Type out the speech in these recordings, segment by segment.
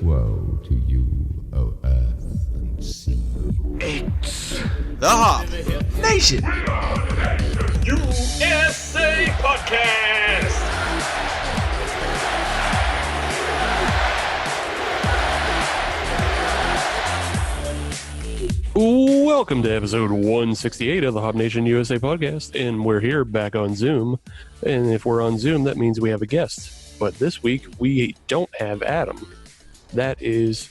Woe to you, O earth and sea. It's the Hop Nation USA Podcast. Welcome to episode 168 of the Hop Nation USA Podcast, and we're here back on Zoom. And if we're on Zoom, that means we have a guest. But this week, we don't have Adam. That is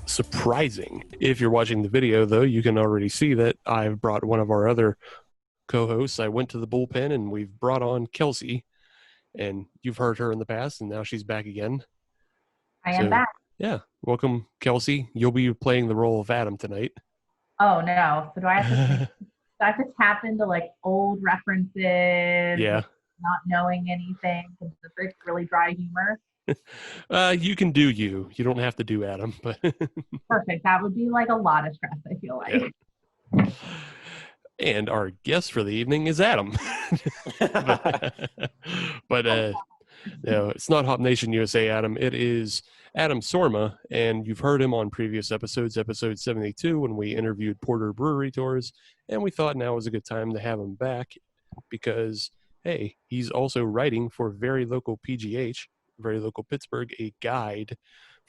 surprising. If you're watching the video, though, you can already see that I've brought one of our other co-hosts. I went to the bullpen, and we've brought on Kelsey. And you've heard her in the past, and now she's back again. I am back. Yeah. Welcome, Kelsey. You'll be playing the role of Adam tonight. Oh no! So do I have to tap into like old references? Yeah. Not knowing anything. It's really dry humor. You can do you. You don't have to do Adam, but Perfect. That would be like a lot of stress, I feel like. Yeah. And our guest for the evening is Adam. but no, it's not Hop Nation USA Adam. It is Aadam Soorma, and you've heard him on previous episodes, episode 72, when we interviewed Porter Brewery Tours, and we thought now was a good time to have him back because, hey, he's also writing for Very Local PGH, Very Local Pittsburgh, a guide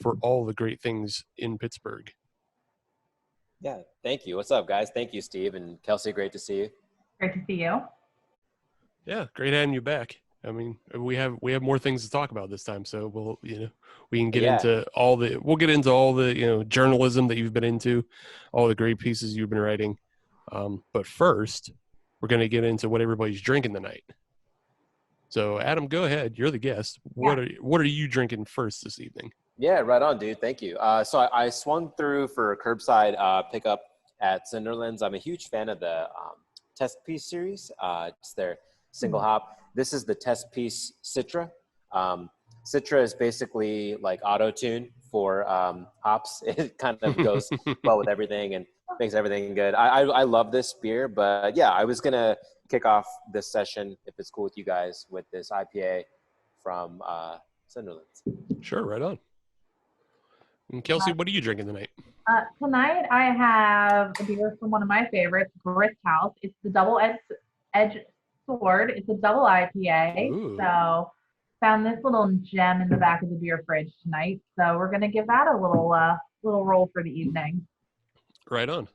for all the great things in Pittsburgh. Yeah, thank you. What's up, guys? Thank you, Steve and Kelsey. Great to see you. Great to see you. Yeah, great having you back. I mean, we have more things to talk about this time, so we can get into all the journalism that you've been into, all the great pieces you've been writing. But first, we're going to get into what everybody's drinking tonight. So, Adam, go ahead. You're the guest. What are you drinking first this evening? Yeah, right on, dude. Thank you. So I swung through for a curbside pickup at Cinderlands. I'm a huge fan of the Test Piece series. It's their single hop. This is the Test Piece Citra. Citra is basically like auto-tune for hops. It kind of goes well with everything and makes everything good. I love this beer, but yeah, I was going to kick off this session, if it's cool with you guys, with this IPA from Cinderlands. Sure, right on. And Kelsey, what are you drinking tonight? Tonight I have a beer from one of my favorites, Grist House. It's the double-edged sword. It's a double IPA. Ooh. So found this little gem in the back of the beer fridge tonight. So we're gonna give that a little roll for the evening. Right on.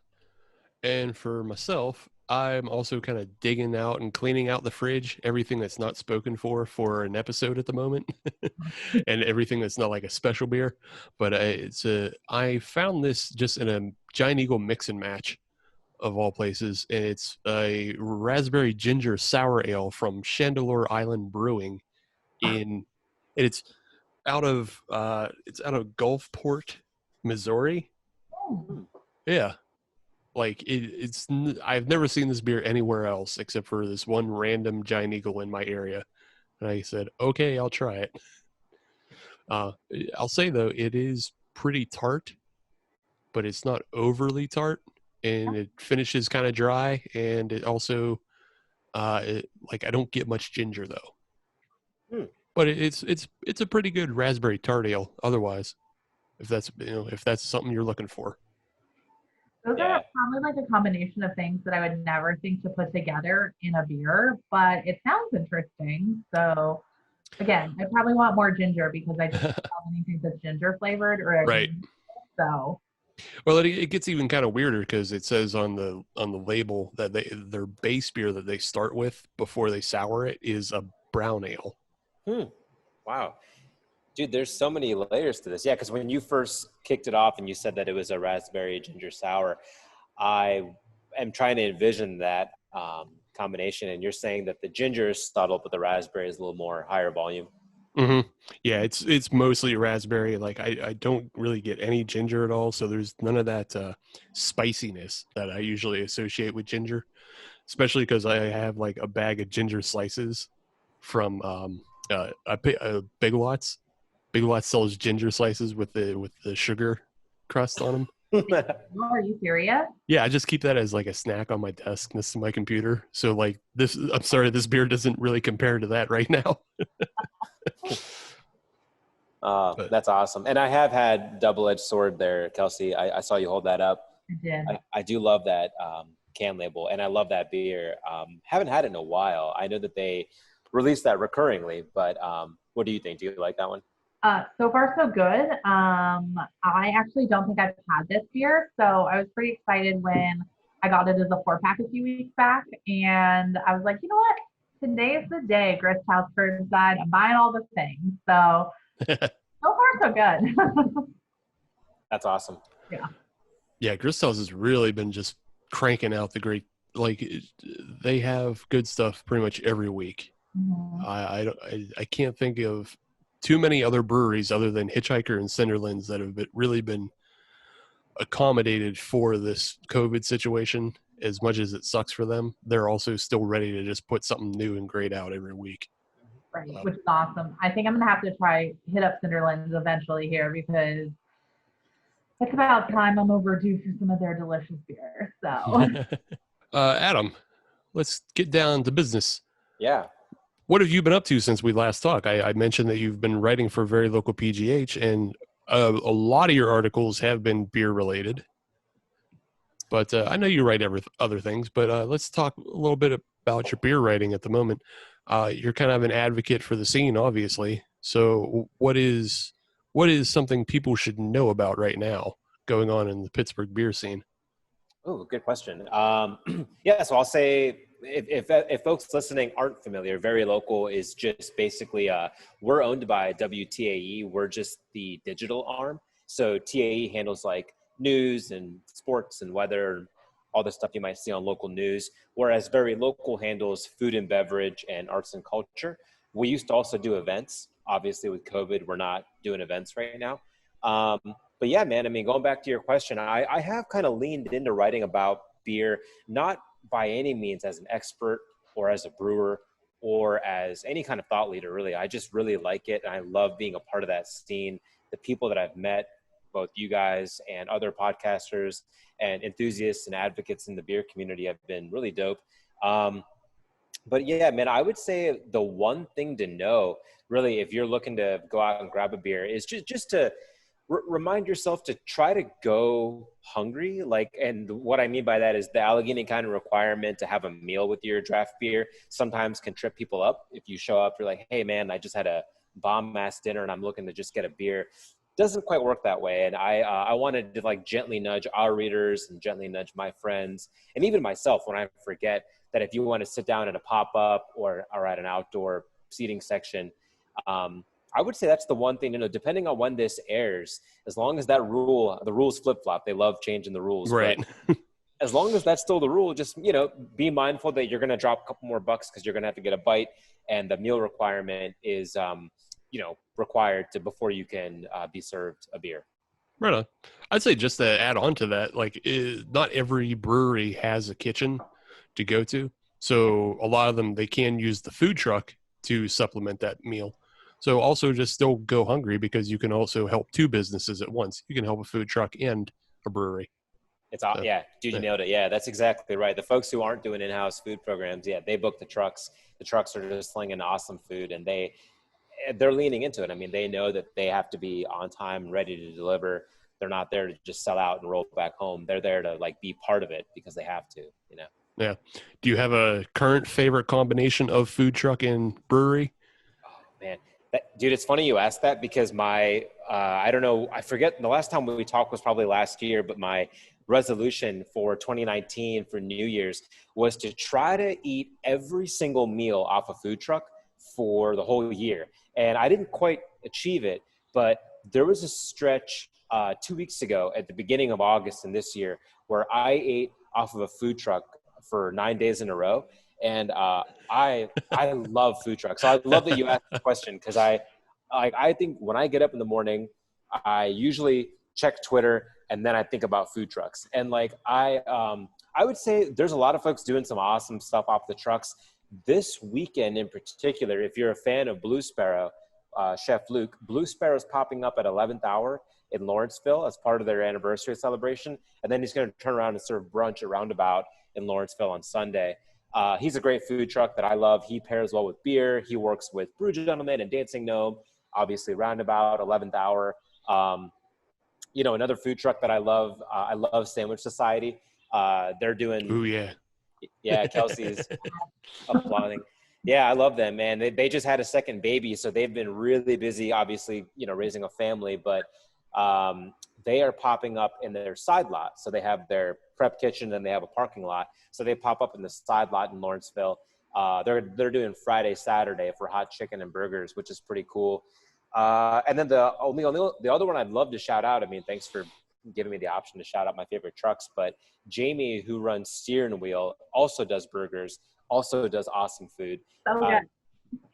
And for myself, I'm also kind of digging out and cleaning out the fridge, everything that's not spoken for an episode at the moment, and everything that's not like a special beer. But I found this just in a Giant Eagle mix and match of all places, and it's a raspberry ginger sour ale from Chandeleur Island Brewing, it's out of Gulfport, Missouri. Oh. Yeah. Like I've never seen this beer anywhere else except for this one random Giant Eagle in my area. And I said, okay, I'll try it. I'll say though, it is pretty tart, but it's not overly tart, and it finishes kind of dry. And it also, I don't get much ginger though, but it's a pretty good raspberry tart ale. Otherwise, if that's something you're looking for. Those are probably like a combination of things that I would never think to put together in a beer, but it sounds interesting. So again, I probably want more ginger because I just don't have anything that's ginger flavored or right. So Well, it gets even kind of weirder because it says on the label that their base beer that they start with before they sour it is a brown ale. Wow. Dude, there's so many layers to this. Yeah, because when you first kicked it off and you said that it was a raspberry ginger sour, I am trying to envision that combination. And you're saying that the ginger is subtle, but the raspberry is a little more higher volume. Mm-hmm. Yeah, it's mostly raspberry. Like I don't really get any ginger at all, so there's none of that spiciness that I usually associate with ginger, especially because I have like a bag of ginger slices from Big Lots. Big Lots sells ginger slices with the sugar crust on them. Are you serious? Yeah, I just keep that as like a snack on my desk next to my computer. So like this beer doesn't really compare to that right now. But That's awesome. And I have had double-edged sword there, Kelsey. I saw you hold that up. I did. I do love that can label, and I love that beer. Haven't had it in a while. I know that they release that recurringly, but what do you think? Do you like that one? So far, so good. I actually don't think I've had this beer, so I was pretty excited when I got it as a 4-pack a few weeks back, and I was like, you know what? Today's the day, Grist House Curbside. I'm buying all the things. So far, so good. That's awesome. Yeah. yeah, Grist House has really been just cranking out the great. Like they have good stuff pretty much every week. Mhm. I can't think of too many other breweries other than Hitchhiker and Cinderlands that have really been accommodated for this COVID situation. As much as it sucks for them, they're also still ready to just put something new and great out every week. Right, which is awesome. I think I'm gonna have to hit up Cinderlands eventually here because it's about time. I'm overdue for some of their delicious beer. So Adam, let's get down to business. Yeah. What have you been up to since we last talked? I mentioned that you've been writing for Very Local PGH, and a lot of your articles have been beer related. But I know you write other things, but let's talk a little bit about your beer writing at the moment. You're kind of an advocate for the scene, obviously. So what is something people should know about right now going on in the Pittsburgh beer scene? Oh, good question. Yeah, so I'll say if folks listening aren't familiar, Very Local is just basically we're owned by WTAE. We're just the digital arm. So TAE handles like news and sports and weather, all the stuff you might see on local news, whereas Very Local handles food and beverage and arts and culture. We used to also do events. Obviously, with COVID, we're not doing events right now. But yeah, man, I mean, going back to your question, I have kind of leaned into writing about beer, not by any means as an expert or as a brewer or as any kind of thought leader, really. I just really like it, and I love being a part of that scene. The people that I've met, both you guys and other podcasters and enthusiasts and advocates in the beer community, have been really dope. But yeah, man, I would say the one thing to know, really, if you're looking to go out and grab a beer, is just to remind yourself to try to go hungry. Like, and what I mean by that is the Allegheny kind of requirement to have a meal with your draft beer sometimes can trip people up. If you show up, you're like, hey man, I just had a bomb ass dinner and I'm looking to just get a beer. Doesn't quite work that way. And I wanted to like gently nudge our readers and gently nudge my friends and even myself when I forget that if you want to sit down at a pop-up or at an outdoor seating section, I would say that's the one thing to know, depending on when this airs, as long as the rules flip-flop. They love changing the rules. Right. As long as that's still the rule, just, be mindful that you're going to drop a couple more bucks because you're going to have to get a bite. And the meal requirement is, required before you can be served a beer. Right on. I'd say just to add on to that, like not every brewery has a kitchen to go to. So a lot of them, they can use the food truck to supplement that meal. So also just still go hungry because you can also help two businesses at once. You can help a food truck and a brewery. Yeah, dude, you nailed it. Yeah, that's exactly right. The folks who aren't doing in-house food programs, yeah, they book the trucks. The trucks are just slinging awesome food, and they're leaning into it. I mean, they know that they have to be on time, ready to deliver. They're not there to just sell out and roll back home. They're there to like be part of it because they have to, Yeah. Do you have a current favorite combination of food truck and brewery? Oh, man. Dude, it's funny you asked that because I don't know, I forget, the last time we talked was probably last year, but my resolution for 2019 for New Year's was to try to eat every single meal off a food truck for the whole year. And I didn't quite achieve it, but there was a stretch 2 weeks ago at the beginning of August in this year where I ate off of a food truck for 9 days in a row. And I love food trucks. So I love that you asked the question because I think when I get up in the morning, I usually check Twitter and then I think about food trucks. And I would say there's a lot of folks doing some awesome stuff off the trucks. This weekend in particular, if you're a fan of Blue Sparrow, Chef Luke, Blue Sparrow's popping up at 11th hour in Lawrenceville as part of their anniversary celebration. And then he's going to turn around and serve brunch at Roundabout in Lawrenceville on Sunday. He's a great food truck that I love. He pairs well with beer. He works with Brew Gentleman and Dancing Gnome. obviously Roundabout, 11th Hour. You know, another food truck that I love Sandwich Society. They're doing, Ooh, yeah. yeah, Kelsey's applauding. Yeah, I love them, man. They just had a second baby, so they've been really busy, obviously, you know, raising a family, but they are popping up in their side lot. So they have their prep kitchen and they have a parking lot. So they pop up in the side lot in Lawrenceville. They're doing Friday, Saturday for hot chicken and burgers, which is pretty cool. And then the other one I'd love to shout out, I mean, thanks for giving me the option to shout out my favorite trucks, but Jamie, who runs Steering Wheel, also does burgers, also does awesome food.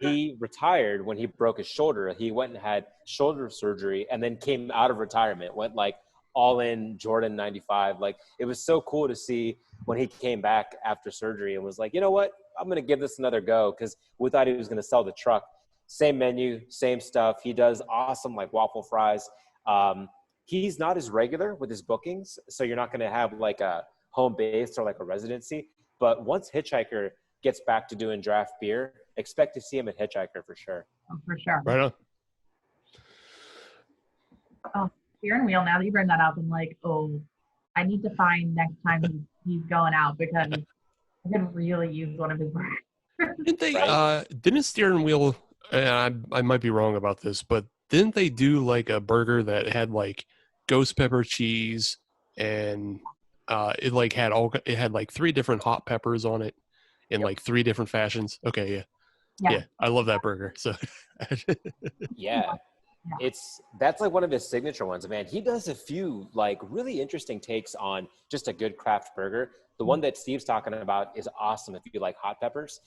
He retired when he broke his shoulder. He went and had shoulder surgery and then came out of retirement, went like all in Jordan 95. Like, it was so cool to see when he came back after surgery and was like, you know what, I'm going to give this another go, because we thought he was going to sell the truck. Same menu, same stuff. He does awesome like waffle fries. He's not as regular with his bookings, so you're not going to have like a home base or like a residency. But once Hitchhiker gets back to doing draft beer, expect to see him at Hitchhiker for sure. Oh, for sure. Right on. Oh, Steering Wheel, now that you bring that up, I'm like, oh, I need to find next time he's going out, because I could really use one of his burgers. Didn't they, didn't Steering Wheel, and I might be wrong about this, but didn't they do like a burger that had like ghost pepper cheese and it had like 3 different hot peppers on it in like 3 different fashions? Okay, yeah, I love that burger. So yeah, that's like one of his signature ones, man. He does a few like really interesting takes on just a good craft burger. The one that Steve's talking about is awesome if you like hot peppers.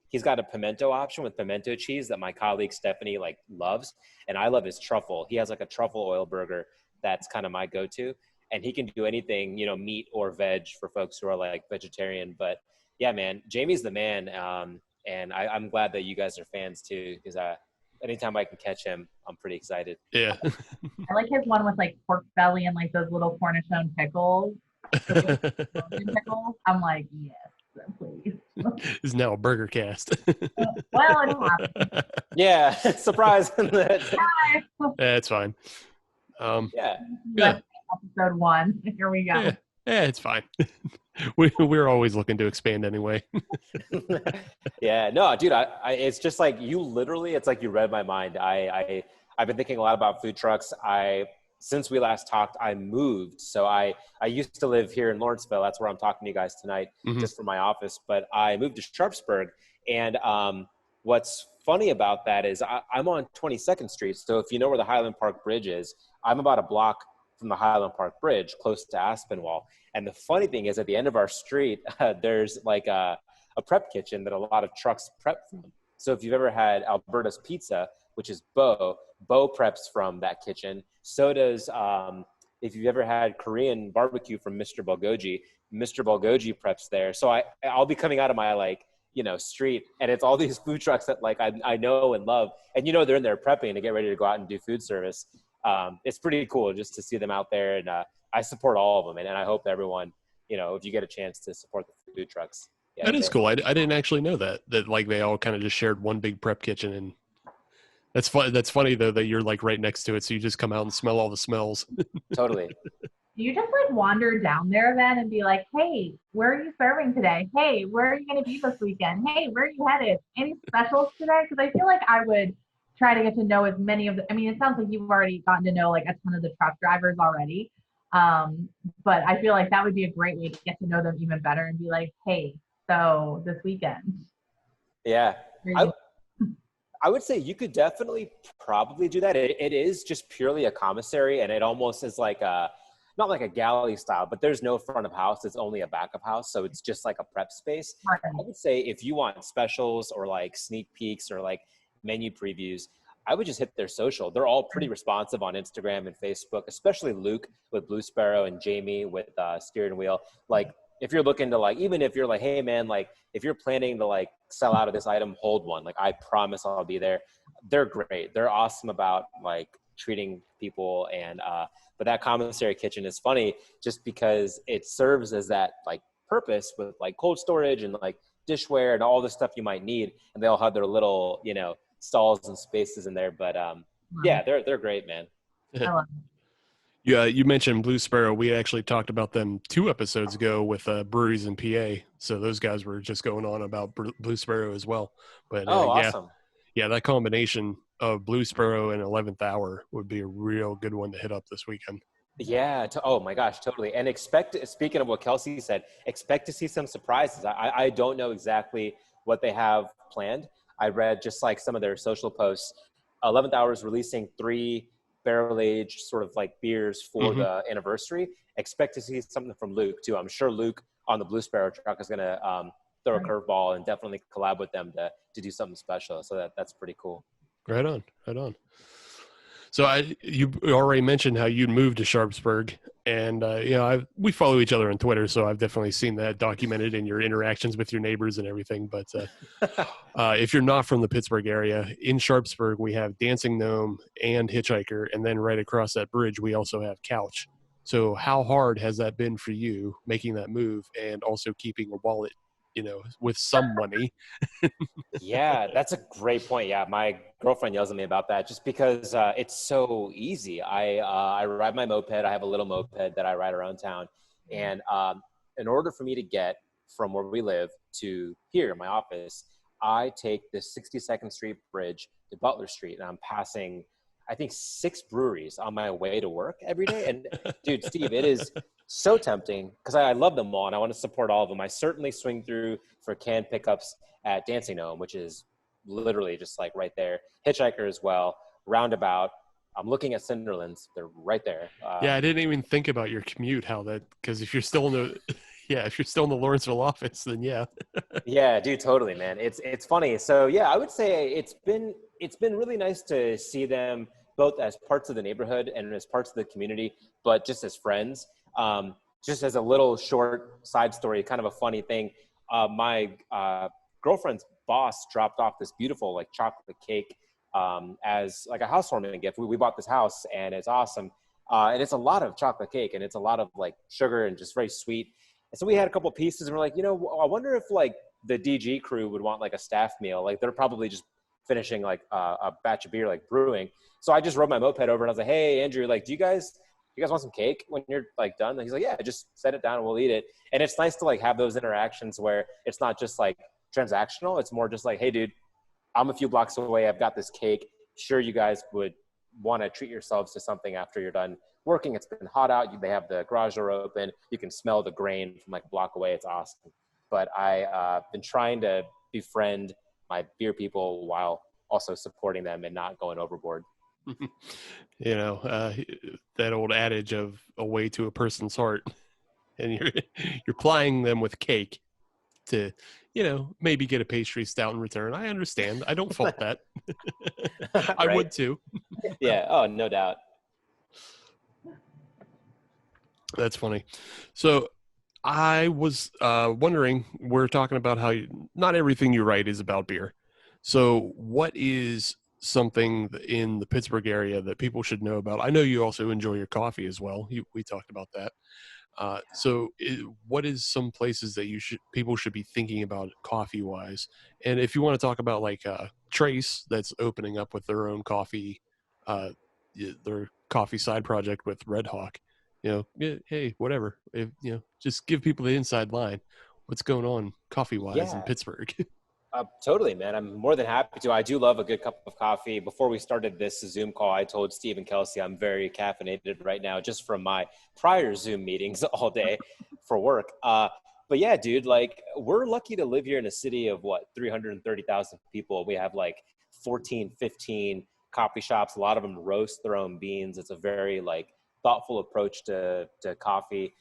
He's got a pimento option with pimento cheese that my colleague Stephanie like loves, and I love his truffle. He has like a truffle oil burger that's kind of my go-to, and he can do anything, you know, meat or veg for folks who are like vegetarian. But yeah, man, Jamie's the man, and I'm glad that you guys are fans too, because anytime I can catch him, I'm pretty excited. Yeah. I like his one with like pork belly and like those little cornichon pickles. I'm like, yes, please. Is now a burger cast. Well, it happened. Yeah, surprise. That's fine. Yeah. Episode 1. Here we go. Yeah, it's fine. We're always looking to expand anyway. Yeah, no, dude, it's just like you literally, it's like you read my mind. I've been thinking a lot about food trucks. Since we last talked, I moved. So I used to live here in Lawrenceville. That's where I'm talking to you guys tonight, just from my office. But I moved to Sharpsburg. And what's funny about that is I'm on 22nd Street. So if you know where the Highland Park Bridge is, I'm about a block from the Highland Park Bridge, close to Aspinwall. And the funny thing is, at the end of our street, there's like a prep kitchen that a lot of trucks prep from. So if you've ever had Alberta's Pizza, which is Bo preps from that kitchen. So does, if you've ever had Korean barbecue from Mr. Bulgogi preps there. So I'll be coming out of my like, you know, street, and it's all these food trucks that like I know and love. And, you know, they're in there prepping to get ready to go out and do food service. It's pretty cool just to see them out there, and I support all of them, and I hope everyone, you know, if you get a chance to support the food trucks. Yeah, that is cool. I didn't actually know that like they all kind of just shared one big prep kitchen, and that's fun. That's funny though that you're like right next to it, so you just come out and smell all the smells. Totally. You just like wander down there then and be like, hey, where are you serving today? Hey, where are you going to be this weekend? Hey, where are you headed? Any specials today? Because I feel like I would try to get to know as many of the, I mean, it sounds like you've already gotten to know like a ton of the truck drivers already. But I feel like that would be a great way to get to know them even better and be like, hey, so this weekend. Yeah. I would say you could definitely probably do that. It is just purely a commissary, and it almost is like not like a galley style, but there's no front of house. It's only a back of house. So it's just like a prep space. Right. I would say if you want specials or like sneak peeks or like menu previews, I would just hit their social. They're all pretty responsive on Instagram and Facebook, especially Luke with Blue Sparrow and Jamie with Steering Wheel. Like if you're looking to like, even if you're like, hey man, like if you're planning to like sell out of this item, hold one. Like I promise I'll be there. They're great. They're awesome about like treating people. And but that commissary kitchen is funny just because it serves as that like purpose with like cold storage and like dishware and all the stuff you might need. And they all have their little, you know, stalls and spaces in there. But yeah, they're great, man. I love it. Yeah, you mentioned Blue Sparrow. We actually talked about them 2 episodes ago with breweries in PA. So those guys were just going on about Blue Sparrow as well. But Oh, yeah, awesome. yeah, that combination of Blue Sparrow and 11th Hour would be a real good one to hit up this weekend. Yeah. Oh my gosh, totally. And speaking of what Kelsey said, expect to see some surprises. I don't know exactly what they have planned. I read just like some of their social posts. 11th Hour is releasing 3 barrel-aged sort of like beers for the anniversary. Expect to see something from Luke too. I'm sure Luke on the Blue Sparrow truck is going to throw a curveball and definitely collab with them to do something special. So that's pretty cool. Right on. So you already mentioned how you moved to Sharpsburg, and we follow each other on Twitter, so I've definitely seen that documented in your interactions with your neighbors and everything. But if you're not from the Pittsburgh area, in Sharpsburg we have Dancing Gnome and Hitchhiker, and then right across that bridge we also have Couch. So how hard has that been for you making that move and also keeping a wallet, with some money? Yeah, that's a great point. Yeah, my girlfriend yells at me about that just because it's so easy. I ride my moped. I have a little moped that I ride around town. And in order for me to get from where we live to here, my office, I take the 62nd Street Bridge to Butler Street, and I'm passing, I think, 6 breweries on my way to work every day. And dude, Steve, it is so tempting because I love them all and I want to support all of them. I certainly swing through for canned pickups at Dancing Gnome, which is literally just like right there. Hitchhiker as well. Roundabout. I'm looking at Cinderlands. They're right there. Yeah, I didn't even think about your commute, because if you're still in the Lawrenceville office, then yeah. Yeah, dude, totally, man. It's funny. So yeah, I would say it's been really nice to see them both as parts of the neighborhood and as parts of the community, but just as friends. Just as a little short side story, kind of a funny thing. My girlfriend's boss dropped off this beautiful like chocolate cake as like a housewarming gift. We bought this house and it's awesome. And it's a lot of chocolate cake and it's a lot of like sugar and just very sweet. And so we had a couple pieces and we're like, I wonder if like the DG crew would want like a staff meal. Like they're probably just finishing like a batch of beer, like brewing. So I just rode my moped over and I was like, hey, Andrew, like, do you guys want some cake when you're like done? And he's like, yeah, just set it down and we'll eat it. And it's nice to like have those interactions where it's not just like transactional. It's more just like, hey dude, I'm a few blocks away. I've got this cake. Sure, you guys would want to treat yourselves to something after you're done working. It's been hot out. They have the garage door open. You can smell the grain from like a block away. It's awesome. But I've been trying to befriend my beer people while also supporting them and not going overboard. That old adage of a way to a person's heart, and you're plying them with cake to, maybe get a pastry stout in return. I understand. I don't fault that. I would too. Yeah. Oh, no doubt. That's funny. So I was wondering, we're talking about how not everything you write is about beer. So what is something in the Pittsburgh area that people should know about? I know you also enjoy your coffee as well. We talked about that. What is some places that people should be thinking about coffee wise? And if you want to talk about like Trace that's opening up with their own coffee, their coffee side project with Red Hawk, hey, whatever. Just give people the inside line. What's going on coffee wise in Pittsburgh? Totally, man. I'm more than happy to. I do love a good cup of coffee. Before we started this Zoom call, I told Steve and Kelsey I'm very caffeinated right now just from my prior Zoom meetings all day for work. But yeah, dude, like we're lucky to live here in a city of 330,000 people. We have like 14, 15 coffee shops. A lot of them roast their own beans. It's a very like thoughtful approach to coffee.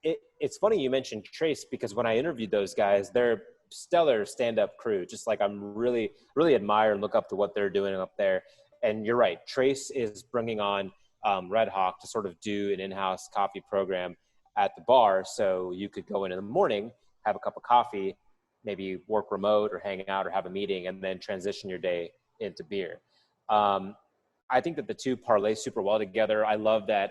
It's funny you mentioned Trace because when I interviewed those guys, they're stellar stand-up crew. Just like I'm really, really admire and look up to what they're doing up there. And you're right. Trace is bringing on Red Hawk to sort of do an in-house coffee program at the bar. So you could go in the morning, have a cup of coffee, maybe work remote or hang out or have a meeting and then transition your day into beer. I think that the two parlay super well together. I love that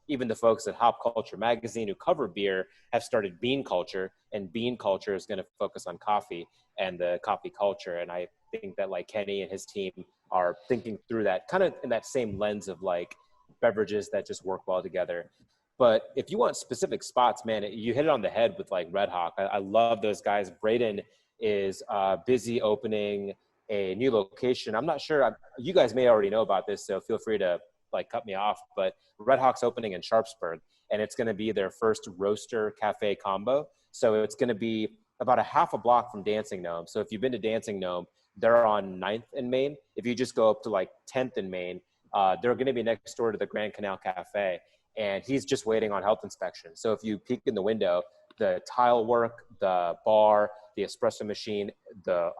even the folks at Hop Culture Magazine who cover beer have started Bean Culture, and Bean Culture is going to focus on coffee and the coffee culture. And I think that like Kenny and his team are thinking through that kind of in that same lens of like beverages that just work well together. But if you want specific spots, man, you hit it on the head with like Red Hawk. I love those guys. Braden is busy opening a new location. I'm not sure. You guys may already know about this, so feel free to like cut me off. But Red Hawk's opening in Sharpsburg, and it's going to be their first roaster cafe combo. So it's going to be about a half a block from Dancing Gnome. So if you've been to Dancing Gnome, they're on 9th and Main. If you just go up to like 10th and Main, they're going to be next door to the Grand Canal Cafe. And he's just waiting on health inspection. So if you peek in the window, the tile work, the bar, the espresso machine, the,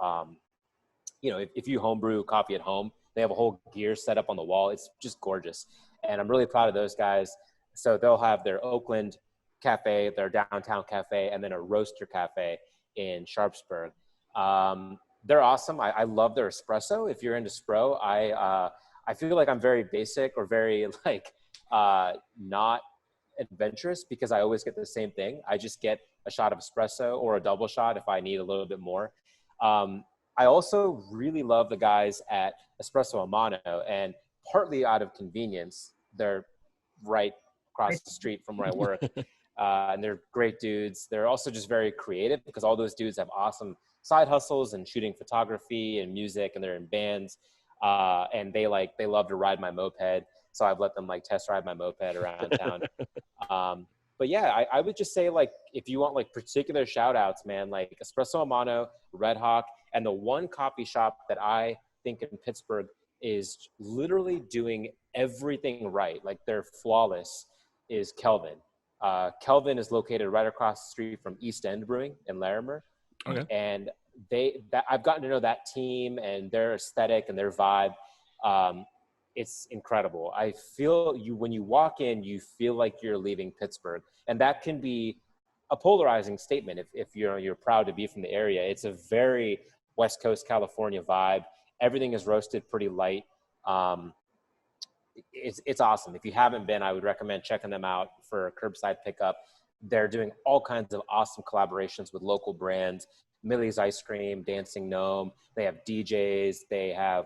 if you homebrew coffee at home, they have a whole gear set up on the wall. It's just gorgeous. And I'm really proud of those guys. So they'll have their Oakland cafe, their downtown cafe, and then a roaster cafe in Sharpsburg. They're awesome. I love their espresso. If you're into Spro, I feel like I'm very basic or very like, not adventurous because I always get the same thing. I just get a shot of espresso or a double shot if I need a little bit more. I also really love the guys at Espresso Amano, and partly out of convenience, they're right across the street from where I work. And they're great dudes. They're also just very creative because all those dudes have awesome side hustles and shooting photography and music, and they're in bands. And they love to ride my moped. So I've let them like test ride my moped around town. But yeah, I would just say like, if you want like particular shout outs, man, like Espresso Amano, Red Hawk, and the one coffee shop that I think in Pittsburgh is literally doing everything right. Like they're flawless is Kelvin. Kelvin is located right across the street from East End Brewing in Larimer. Okay. And I've gotten to know that team and their aesthetic and their vibe. It's incredible. I feel when you walk in, you feel like you're leaving Pittsburgh, and that can be a polarizing statement if you're proud to be from the area. It's a very West Coast California vibe. Everything is roasted pretty light. It's awesome. If you haven't been, I would recommend checking them out for curbside pickup. They're doing all kinds of awesome collaborations with local brands, Millie's Ice Cream, Dancing Gnome. They have DJs. They have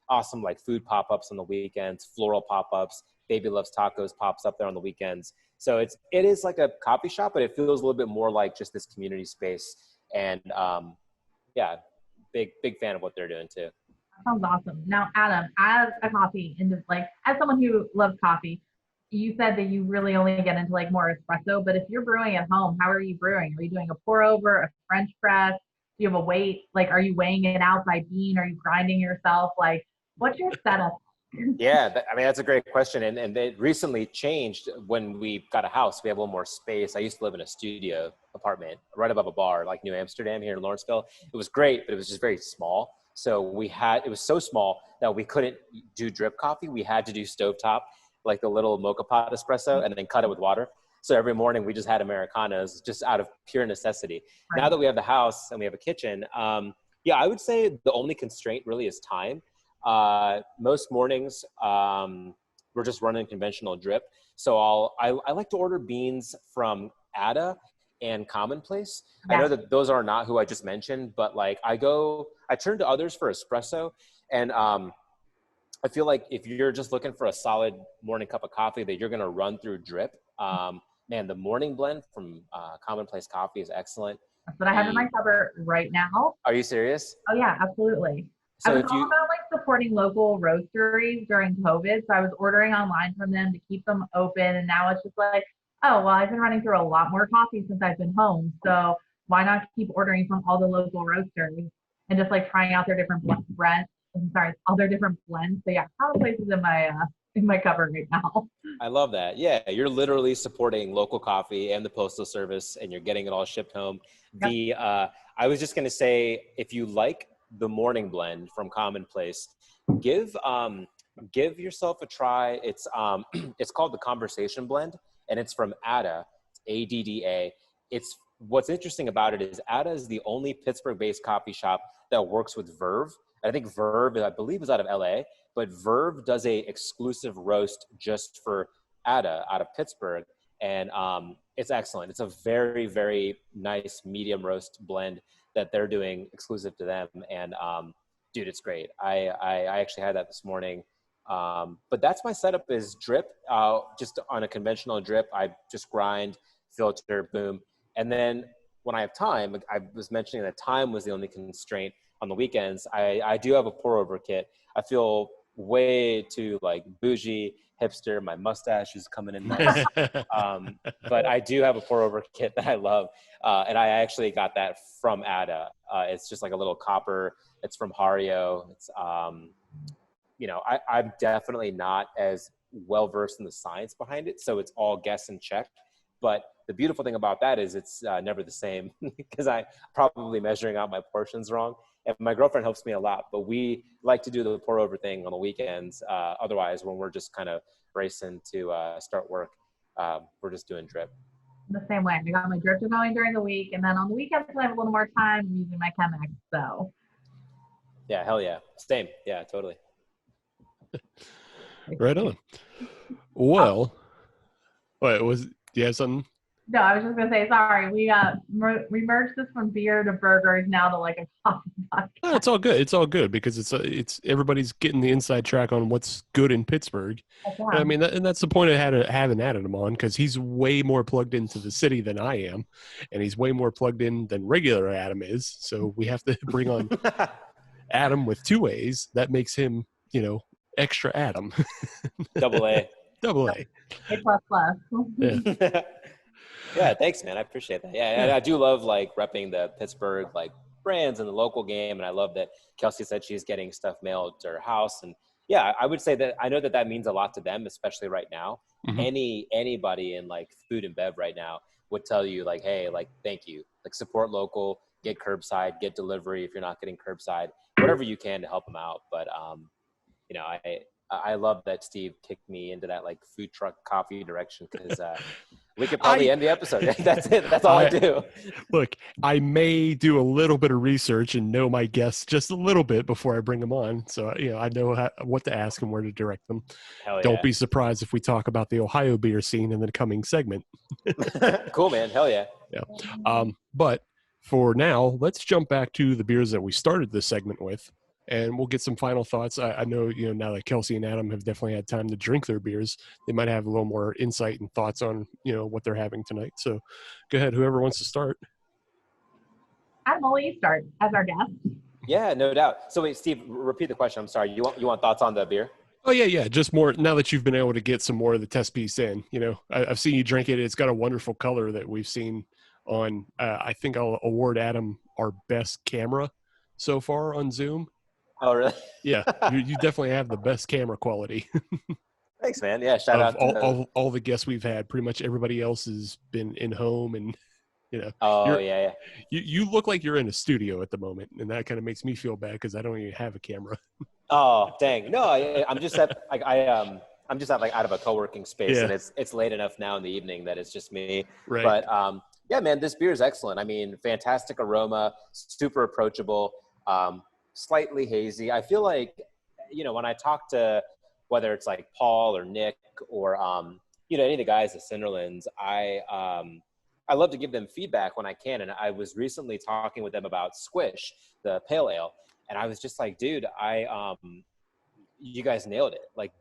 awesome like food pop-ups on the weekends, floral pop-ups. Baby Loves Tacos pops up there on the weekends. So it is like a coffee shop, but it feels a little bit more like just this community space. And yeah, big fan of what they're doing too. Sounds awesome. Now, Adam, as a coffee as someone who loves coffee, you said that you really only get into like more espresso, but if you're brewing at home, how are you brewing? Are you doing a pour over, a French press? Do you have a weight? Like, are you weighing it out by bean? Are you grinding yourself? Like, what's your setup? Yeah, that's a great question. And they recently changed when we got a house. We have a little more space. I used to live in a studio apartment right above a bar, like New Amsterdam here in Lawrenceville. It was great, but it was just very small. So it was so small that we couldn't do drip coffee. We had to do stovetop, like the little mocha pot espresso, and then cut it with water. So every morning we just had Americanos just out of pure necessity. Right. Now that we have the house and we have a kitchen, I would say the only constraint really is time. Most mornings, we're just running conventional drip. So I like to order beans from Ada and Commonplace. Yeah. I know that those are not who I just mentioned, but like I turn to others for espresso. And, I feel like if you're just looking for a solid morning cup of coffee that you're going to run through drip, man, the morning blend from Commonplace Coffee is excellent. That's what I have in my cupboard right now. Are you serious? Oh yeah, absolutely. So I was all about like supporting local roasteries during COVID. So I was ordering online from them to keep them open. And now it's just like, oh, well, I've been running through a lot more coffee since I've been home. So why not keep ordering from all the local roasteries and just like trying out their different all their different blends. So yeah, Commonplace is in my cupboard right now. I love that. Yeah, you're literally supporting local coffee and the postal service, and you're getting it all shipped home. Yep. I was just gonna say, if you like the morning blend from Commonplace, give yourself a try. It's called the Conversation Blend, and it's from Ada. It's ADDA. What's interesting about it is Ada is the only Pittsburgh-based coffee shop that works with Verve. I think Verve, I believe, is out of LA, but Verve does a exclusive roast just for Ada out of Pittsburgh. And it's excellent. It's a very, very nice medium roast blend that they're doing exclusive to them. And dude, it's great. I actually had that this morning. But that's my setup is drip, just on a conventional drip. I just grind, filter, boom. And then when I have time, I was mentioning that time was the only constraint on the weekends. I do have a pour over kit. I feel way too like bougie, hipster. My mustache is coming in nice. But I do have a pour over kit that I love. And I actually got that from Ada. It's just like a little copper. It's from Hario. It's, you know, I'm definitely not as well versed in the science behind it, so it's all guess and check. But the beautiful thing about that is it's never the same because I probably measuring out my portions wrong. And my girlfriend helps me a lot, but we like to do the pour over thing on the weekends. Otherwise, when we're just kind of racing to start work, we're just doing drip. The same way. I got my drip going during the week, and then on the weekends when I have a little more time, I'm using my Chemex. So. Yeah, hell yeah, same. Yeah, totally. Right on. Well, what was? Do you have something? No, I was just gonna say sorry. We merged this from beer to burgers now to like a coffee podcast. No, it's all good. It's all good because it's everybody's getting the inside track on what's good in Pittsburgh. Yeah. And I mean, and that's the point of having Aadam on because he's way more plugged into the city than I am, and he's way more plugged in than regular Aadam is. So we have to bring on Aadam with 2 A's. That makes him, you know, extra Aadam. Double A. Double A. A++. Yeah. Yeah, thanks, man. I appreciate that. Yeah, and I do love like repping the Pittsburgh like brands in the local game, and I love that Kelsey said she's getting stuff mailed to her house. And yeah, I would say that I know that means a lot to them, especially right now. Mm-hmm. Anybody in like food and bev right now would tell you like, hey, like thank you, like support local, get curbside, get delivery if you're not getting curbside, whatever you can to help them out. But you know, I love that Steve kicked me into that like food truck coffee direction because we could probably end the episode. That's it. That's all I do. Look, I may do a little bit of research and know my guests just a little bit before I bring them on. So, you know, I know what to ask and where to direct them. Hell yeah. Don't be surprised if we talk about the Ohio beer scene in the coming segment. Cool, man. Hell yeah. Yeah. But for now, let's jump back to the beers that we started this segment with. And we'll get some final thoughts. I know, you know, now that Kelsey and Aadam have definitely had time to drink their beers, they might have a little more insight and thoughts on, you know, what they're having tonight. So go ahead, whoever wants to start. Aadam, will you start as our guest? Yeah, no doubt. So wait, Steve, repeat the question. I'm sorry. You want thoughts on the beer? Oh, yeah. Just more now that you've been able to get some more of the test piece in. You know, I've seen you drink it. It's got a wonderful color that we've seen on, I think I'll award Aadam our best camera so far on Zoom. Oh, really? Yeah, you definitely have the best camera quality. Thanks, man. Yeah, shout out to all the guests we've had. Pretty much everybody else has been in home, and you know. Oh yeah. You look like you're in a studio at the moment, and that kind of makes me feel bad because I don't even have a camera. Oh dang! No, I'm just at like I'm just like out of a co-working space, and it's late enough now in the evening that it's just me. Right. But yeah, man, this beer is excellent. I mean, fantastic aroma, super approachable. Slightly hazy. I feel like, you know, when I talk to whether it's like Paul or Nick or, you know, any of the guys at Cinderlands, I love to give them feedback when I can. And I was recently talking with them about Squish, the pale ale. And I was just like, dude, you guys nailed it. Like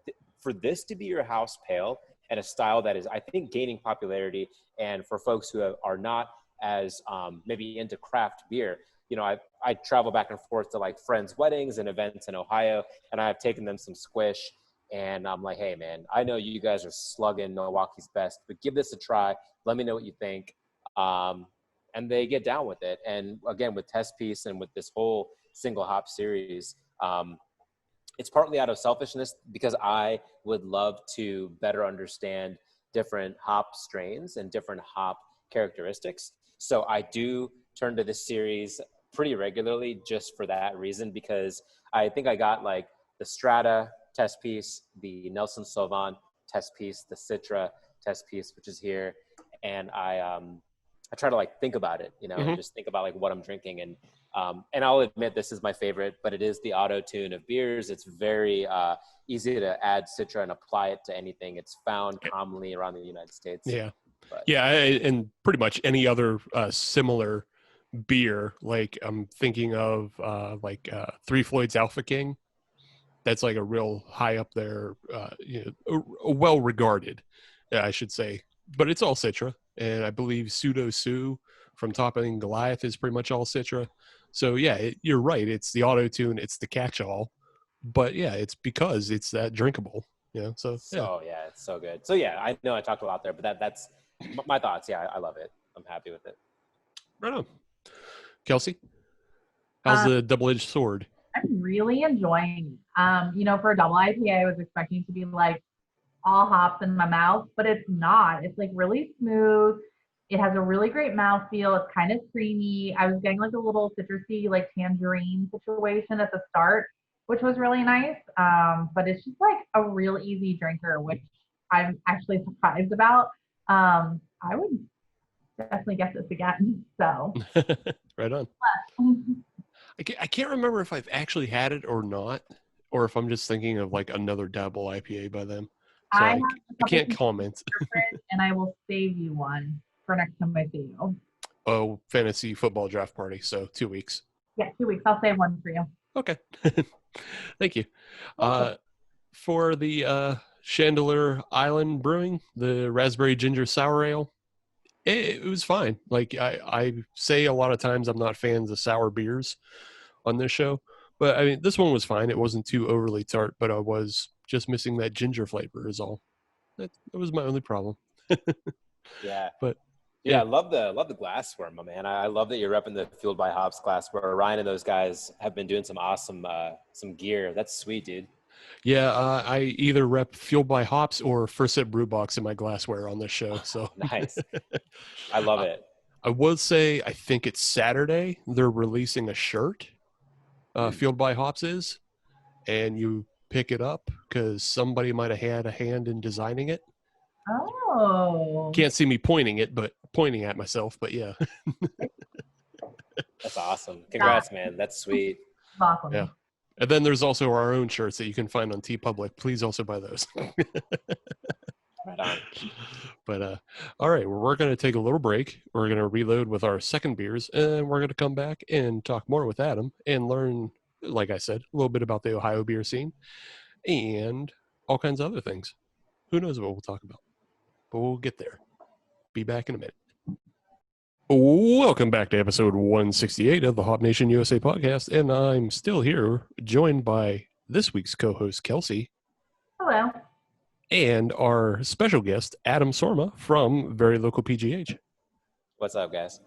for this to be your house pale and a style that is, I think, gaining popularity. And for folks who are not as maybe into craft beer, you know, I travel back and forth to like friends' weddings and events in Ohio, and I've taken them some Squish, and I'm like, hey man, I know you guys are slugging Milwaukee's best, but give this a try. Let me know what you think. And they get down with it. And again, with Test Piece and with this whole single hop series, it's partly out of selfishness because I would love to better understand different hop strains and different hop characteristics. So I do turn to this series pretty regularly just for that reason, because I think I got like the Strata test piece, the Nelson Sauvin test piece, the Citra test piece, which is here. And I try to like think about it, you know, and just think about like what I'm drinking. And I'll admit this is my favorite, but it is the auto tune of beers. It's very easy to add Citra and apply it to anything. It's found commonly around the United States. Yeah. But, yeah. And pretty much any other similar beer, like I'm thinking of Three Floyd's Alpha King. That's like a real high up there, well regarded, I should say. But it's all Citra, and I believe Pseudo Sue from Topping Goliath is pretty much all Citra. So yeah, you're right. It's the auto tune, it's the catch-all, but yeah, it's because it's that drinkable. So yeah. So yeah, it's so good. So yeah, I know I talked a lot there, but that's my thoughts. Yeah, I love it. I'm happy with it. Right on. Kelsey, how's the double-edged sword? I'm really enjoying it. For a double IPA, I was expecting it to be like all hops in my mouth, but it's not. It's like really smooth. It has a really great mouthfeel. It's kind of creamy. I was getting like a little citrusy, like tangerine situation at the start, which was really nice. But it's just like a real easy drinker, which I'm actually surprised about. I would definitely get this again. So right on. I can't remember if I've actually had it or not, or if I'm just thinking of like another double IPA by them. So I can't comment. And I will save you one for next time I see you. Oh, fantasy football draft party. So 2 weeks. Yeah, 2 weeks. I'll save one for you. Okay. Thank you. For the Chandeleur Island Brewing, the raspberry ginger sour ale, it was fine. Like I say a lot of times I'm not fans of sour beers on this show, but I mean, this one was fine. It wasn't too overly tart, but I was just missing that ginger flavor is all. That was my only problem. Yeah. But yeah, I love the glassware, my man. I love that you're repping the Fueled by Hops glassware. Ryan and those guys have been doing some awesome some gear. That's sweet, dude. Yeah, I either rep Fueled by Hops or First Sip Brew Box in my glassware on this show. So nice. I love it. I will say, I think it's Saturday. They're releasing a shirt. Fueled by Hops is, and you pick it up because somebody might have had a hand in designing it. Oh. Can't see me pointing at myself, but yeah. That's awesome. Congrats, man. That's sweet. Awesome. Yeah. And then there's also our own shirts that you can find on TeePublic. Please also buy those. Right on. But all right, we're going to take a little break. We're going to reload with our second beers, and we're going to come back and talk more with Adam and learn, like I said, a little bit about the Ohio beer scene and all kinds of other things. Who knows what we'll talk about, but we'll get there. Be back in a minute. Welcome back to episode 168 of the Hop Nation USA podcast, and I'm still here, joined by this week's co-host, Kelsey. Hello. And our special guest, Aadam Soorma from Very Local PGH. What's up, guys?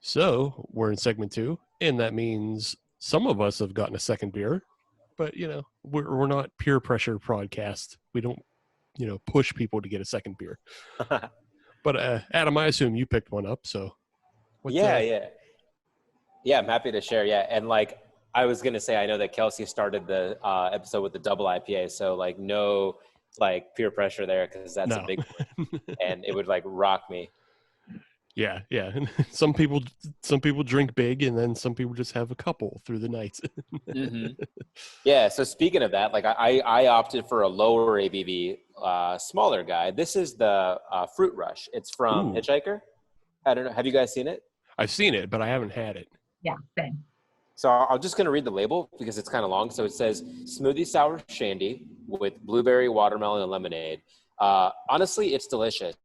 So we're in segment 2, and that means some of us have gotten a second beer, but we're not peer pressure podcast. We don't push people to get a second beer. But Adam, I assume you picked one up. So yeah, I'm happy to share. Yeah, and like I was gonna say, I know that Kelsey started the episode with the double IPA, so like no like peer pressure there because that's a big one, and it would like rock me. Yeah. Some people drink big, and then some people just have a couple through the night. Mm-hmm. Yeah. So speaking of that, like I opted for a lower ABV, smaller guy. This is the Fruit Rush. It's from Hitchhiker. I don't know. Have you guys seen it? I've seen it, but I haven't had it. Yeah, same. So I'm just going to read the label because it's kind of long. So it says smoothie sour shandy with blueberry, watermelon, and lemonade. Honestly, it's delicious.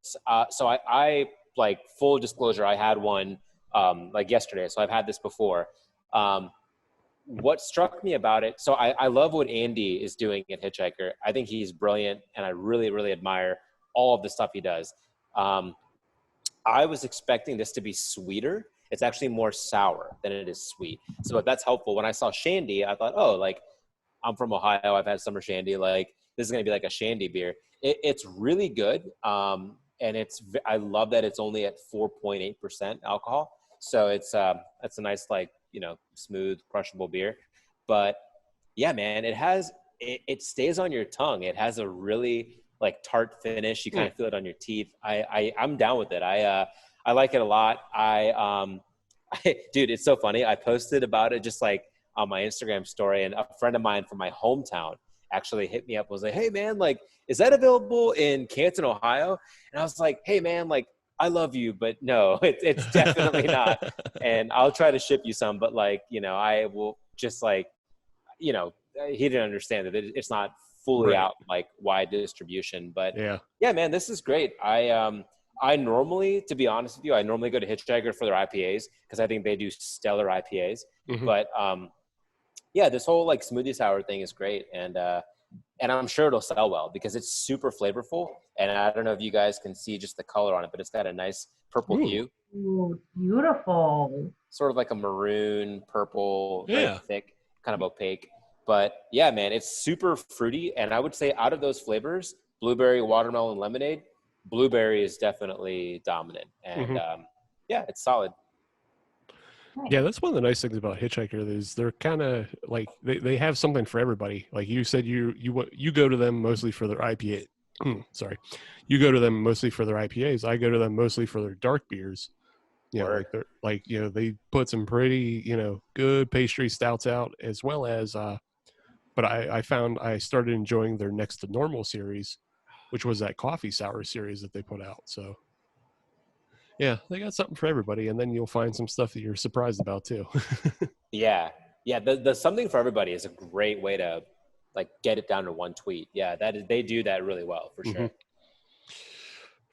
So I like full disclosure, I had one like yesterday. So I've had this before. What struck me about it, so I love what Andy is doing at Hitchhiker. I think he's brilliant, and I really, really admire all of the stuff he does. I was expecting this to be sweeter. It's actually more sour than it is sweet. So if that's helpful, when I saw shandy, I thought, oh, like I'm from Ohio. I've had summer shandy. Like this is going to be like a shandy beer. It's really good. And I love that it's only at 4.8% alcohol. So it's a nice, like, smooth, crushable beer. But yeah, man, it stays on your tongue. It has a really like tart finish. You kind of feel it on your teeth. I'm down with it. I like it a lot. Dude, it's so funny. I posted about it just like on my Instagram story, and a friend of mine from my hometown actually hit me up, was like, hey man, like, is that available in Canton, Ohio? And I was like, hey man, like, I love you, but no, it's definitely not. And I'll try to ship you some, but like, I will just like, he didn't understand that it's not fully Right. out like wide distribution, but yeah, man, this is great. I normally, to be honest with you, I normally go to Hitchhiker for their IPAs because I think they do stellar IPAs. Mhm. But yeah, this whole like smoothie sour thing is great, and I'm sure it'll sell well because it's super flavorful. And I don't know if you guys can see just the color on it, but it's got a nice purple hue, Ooh, beautiful. sort of like a maroon purple, very Yeah. thick, kind of opaque. But yeah, man, it's super fruity, and I would say out of those flavors, blueberry, watermelon, lemonade, blueberry is definitely dominant, and yeah, it's solid. Yeah, that's one of the nice things about Hitchhiker is they're kind of like they have something for everybody. Like you said, you go to them mostly for their IPA. Sorry, you go to them mostly for their IPAs. I go to them mostly for their dark beers. Like they're like they put some pretty good pastry stouts out as well as. But I found I started enjoying their Next to Normal series, which was that coffee sour series that they put out. So. Yeah, they got something for everybody, and then you'll find some stuff that you're surprised about too. Yeah. The something for everybody is a great way to like get it down to one tweet. Yeah, they do that really well for sure.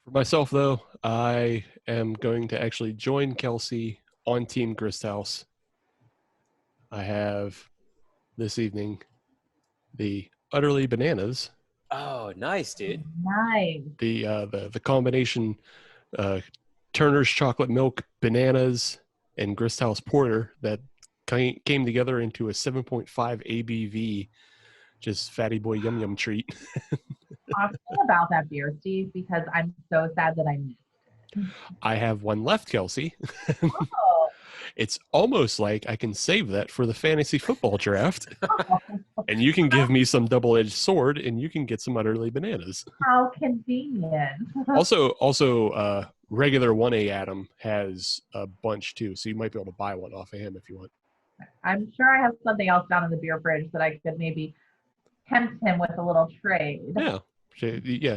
For myself, though, I am going to actually join Kelsey on Team Grist House. I have this evening the Utterly Bananas. Oh, nice, dude. Nice. The combination. Turner's chocolate milk, bananas, and Grist House porter that came together into a 7.5 ABV, just fatty boy yum yum treat. Talk to me about that beer, Steve, because I'm so sad that I missed it. I have one left, Kelsey. Oh. It's almost like I can save that for the fantasy football draft. And you can give me some double-edged sword, and you can get some Utterly Bananas. How convenient. Also, regular 1A Adam has a bunch too, so you might be able to buy one off of him if you want. I'm sure I have something else down in the beer fridge that I could maybe tempt him with a little trade. Yeah.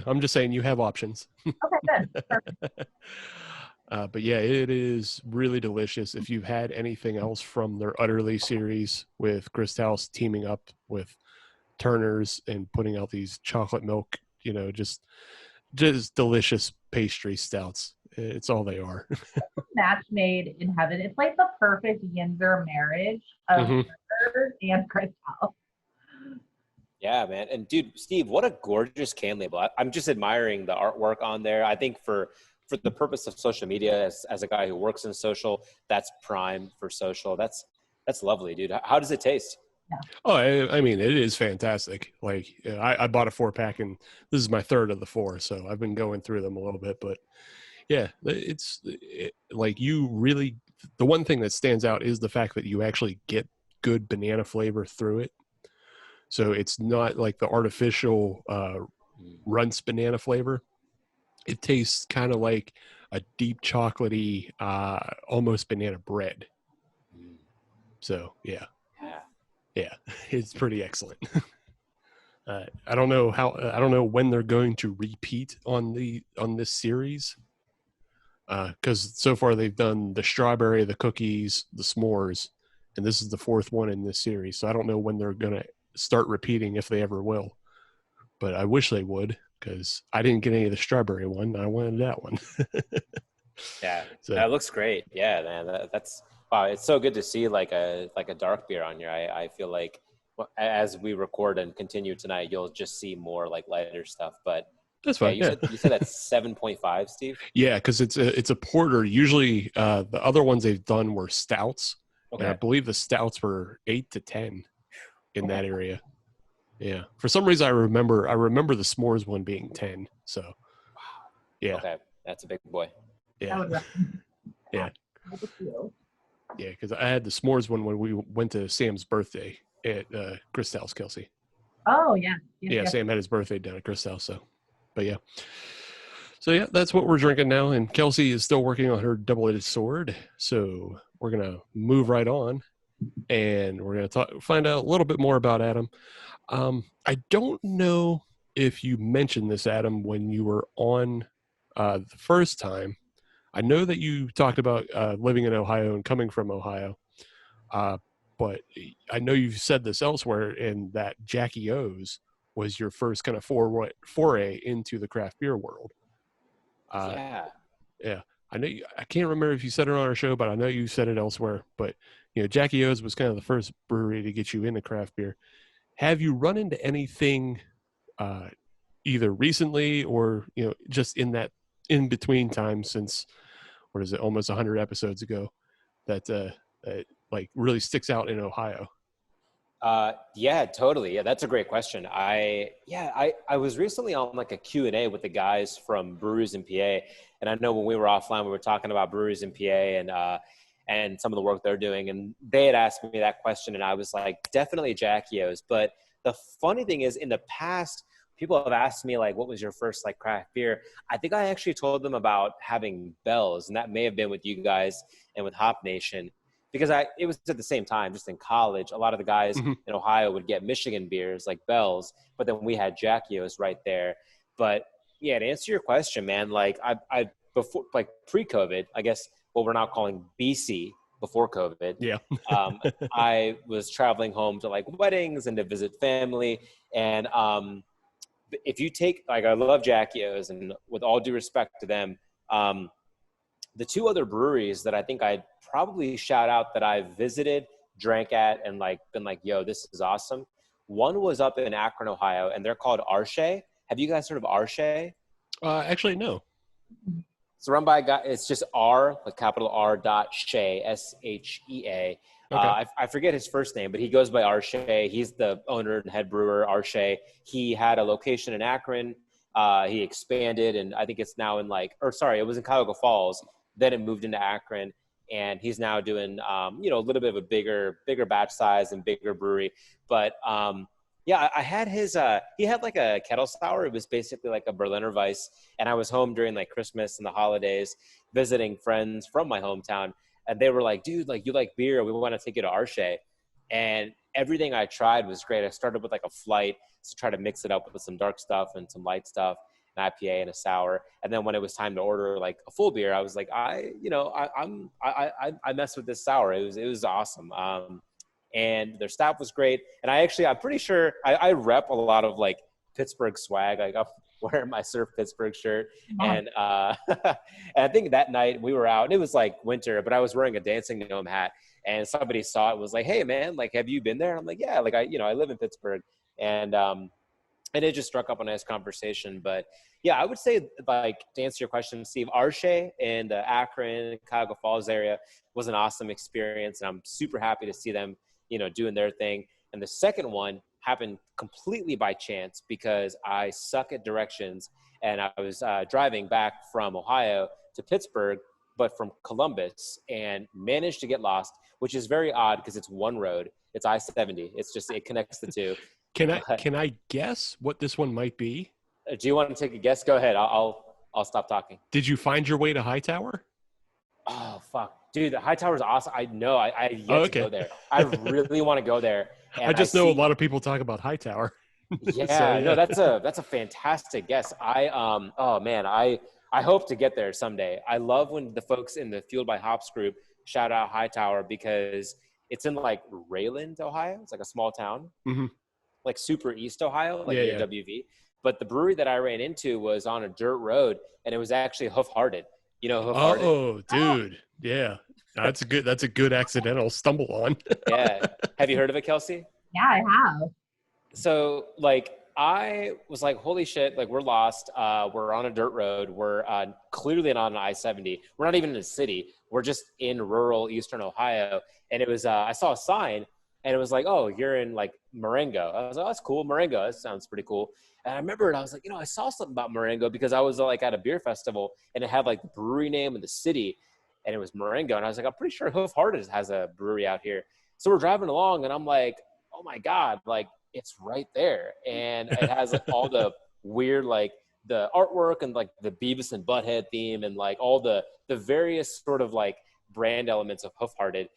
I'm just saying you have options. Okay, good. Perfect. But yeah, it is really delicious. If you've had anything else from their Utterly series with Grist House teaming up with Turner's and putting out these chocolate milk, just delicious pastry stouts. It's all they are. Match made in heaven. It's like the perfect Yinzer marriage of Turner and Grist House. Yeah, man. And dude, Steve, what a gorgeous can label. I'm just admiring the artwork on there. I think for the purpose of social media, as a guy who works in social, that's prime for social. That's lovely, dude. How does it taste? Yeah. Oh, I mean, it is fantastic. Like I bought a 4-pack and this is my third of the 4. So I've been going through them a little bit, but yeah, like you really, the one thing that stands out is the fact that you actually get good banana flavor through it. So it's not like the artificial runts banana flavor. It tastes kind of like a deep chocolatey, almost banana bread. So yeah, it's pretty excellent. I don't know when they're going to repeat on this series. Because so far they've done the strawberry, the cookies, the s'mores, and this is the 4th one in this series. So I don't know when they're gonna start repeating, if they ever will. But I wish they would, because I didn't get any of the strawberry one. I wanted that one. Yeah, so, that looks great. Yeah, man, that's wow. It's so good to see like a dark beer on here. I feel like as we record and continue tonight, you'll just see more like lighter stuff. But that's fine. Yeah, you said that's 7.5, Steve. Yeah, because it's a porter. Usually, the other ones they've done were stouts, and I believe the stouts were 8 to 10 in that area. Yeah, for some reason I remember the s'mores one being 10. So, yeah. Okay, that's a big boy. Yeah, yeah, yeah. Because I had the s'mores one when we went to Sam's birthday at Grist House, Kelsey. Oh yeah. Yeah, Sam had his birthday down at Grist House. So, but yeah. So yeah, that's what we're drinking now. And Kelsey is still working on her double-edged sword. So we're gonna move right on, and we're gonna find out a little bit more about Adam. I don't know if you mentioned this, Adam, when you were on the first time, I know that you talked about living in Ohio and coming from Ohio, but I know you've said this elsewhere, and that Jackie O's was your first kind of foray into the craft beer world. Yeah. Yeah. I know I can't remember if you said it on our show, but I know you said it elsewhere. But Jackie O's was kind of the first brewery to get you into craft beer. Have you run into anything either recently or just in that in between time since what is it, almost 100 episodes ago, that like really sticks out in Ohio? Yeah, totally. Yeah, that's a great question. I was recently on like a Q&A with the guys from breweries in PA, and I know when we were offline, we were talking about breweries in PA and some of the work they're doing, and they had asked me that question, and I was like, definitely Jackie O's. But the funny thing is, in the past, people have asked me like, what was your first like craft beer? I think I actually told them about having Bell's, and that may have been with you guys and with Hop Nation. Because it was at the same time, just in college, a lot of the guys in Ohio would get Michigan beers like Bell's, but then we had Jackie O's right there. But yeah, to answer your question, man, like I before, like pre-COVID, I guess what we're now calling BC, before COVID. Yeah. I was traveling home to like weddings and to visit family. And if you take, like, I love Jackie O's, and with all due respect to them, the two other breweries that I think I'd probably shout out that I visited, drank at, and like been like, yo, this is awesome. One was up in Akron, Ohio, and they're called Arche. Have you guys heard of Arche? Actually, no. It's run by a guy. It's just R, like capital R dot Shea, S-H-E-A. Okay. I forget his first name, but he goes by Arche. He's the owner and head brewer, Arche. He had a location in Akron. He expanded, and I think it's now in it was in Cuyahoga Falls. Then it moved into Akron, and he's now doing, a little bit of a bigger batch size and bigger brewery. But yeah, I had his, he had like a kettle sour. It was basically like a Berliner Weiss. And I was home during like Christmas and the holidays visiting friends from my hometown. And they were like, dude, like, you like beer. We want to take you to Arche. And everything I tried was great. I started with like a flight to try to mix it up with some dark stuff and some light stuff, an IPA and a sour. And then when it was time to order like a full beer, I was like, I messed with this sour. It was awesome. And their staff was great. And I'm pretty sure I rep a lot of like Pittsburgh swag. Like I'm wearing my Surf Pittsburgh shirt. And, and I think that night we were out, and it was like winter, but I was wearing a Dancing Gnome hat, and somebody saw it and was like, hey man, like, have you been there? And I'm like, yeah, like I live in Pittsburgh. And it just struck up a nice conversation. But yeah, I would say, like, to answer your question, Steve, Arche in the Akron, Cuyahoga Falls area was an awesome experience. And I'm super happy to see them, doing their thing. And the second one happened completely by chance because I suck at directions. And I was driving back from Ohio to Pittsburgh, but from Columbus, and managed to get lost, which is very odd because it's one road. It's I-70. It connects the two. Can I guess what this one might be? Do you want to take a guess? Go ahead. I'll stop talking. Did you find your way to Hightower? Oh, fuck. Dude, the Hightower is awesome. I know. I yet to go there. I really want to go there. And I just know a lot of people talk about Hightower. Yeah, no, that's a fantastic guess. I hope to get there someday. I love when the folks in the Fueled by Hops group shout out Hightower because it's in like Rayland, Ohio. It's like a small town. Mm-hmm. Like super East Ohio, like near WV. But the brewery that I ran into was on a dirt road, and it was actually Hoof Hearted. You know Hoof Hearted? Oh, dude. Yeah. That's a good accidental stumble on. Yeah. Have you heard of it, Kelsey? Yeah, I have. So like I was like, holy shit, like we're lost. We're on a dirt road. We're clearly not on I-70. We're not even in a city. We're just in rural Eastern Ohio. And it was, I saw a sign, and it was like, oh, you're in like Marengo. I was like, oh, that's cool. Marengo, that sounds pretty cool. And I remembered, I was like, I saw something about Marengo because I was like at a beer festival, and it had like the brewery name and the city, and it was Marengo. And I was like, I'm pretty sure Hoof Hearted has a brewery out here. So we're driving along, and I'm like, oh my God, like it's right there. And it has like all the weird, like the artwork and like the Beavis and Butthead theme and like all the various sort of like brand elements of Hoof Hearted.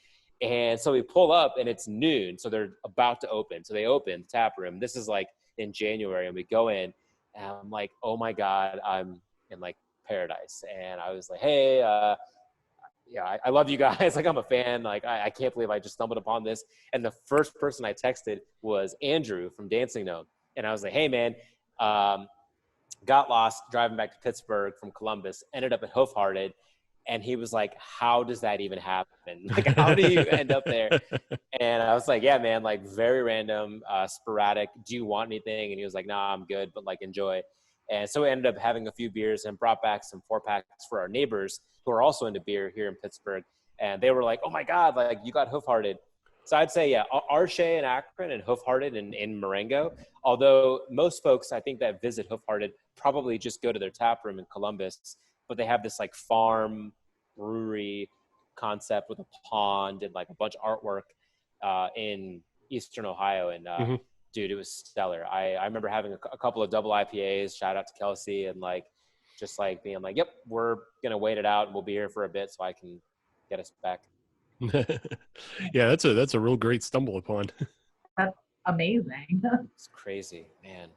And so we pull up, and it's noon. So they're about to open. So they open the tap room. This is like in January, and we go in, and I'm like, oh my God, I'm in like paradise. And I was like, hey, yeah, I love you guys. Like, I'm a fan. Like, I can't believe I just stumbled upon this. And the first person I texted was Andrew from Dancing Gnome. And I was like, hey, man, got lost driving back to Pittsburgh from Columbus, ended up at Hoof Hearted. And he was like, how does that even happen? Like, how do you end up there? And I was like, yeah, man, like very random, sporadic. Do you want anything? And he was like, nah, I'm good, but like enjoy. And so we ended up having a few beers and brought back some 4-packs for our neighbors who are also into beer here in Pittsburgh. And they were like, oh my God, like you got Hoof Hearted. So I'd say, yeah, Arche in Akron and Hoof Hearted in Marengo. Although most folks, I think, that visit Hoof Hearted probably just go to their tap room in Columbus, but they have this like farm brewery concept with a pond and like a bunch of artwork in Eastern Ohio. And dude, it was stellar. I remember having a couple of double IPAs, shout out to Kelsey, and like, just like being like, yep, we're going to wait it out and we'll be here for a bit so I can get us back. Yeah, that's a real great stumble upon. That's amazing. It's crazy, man.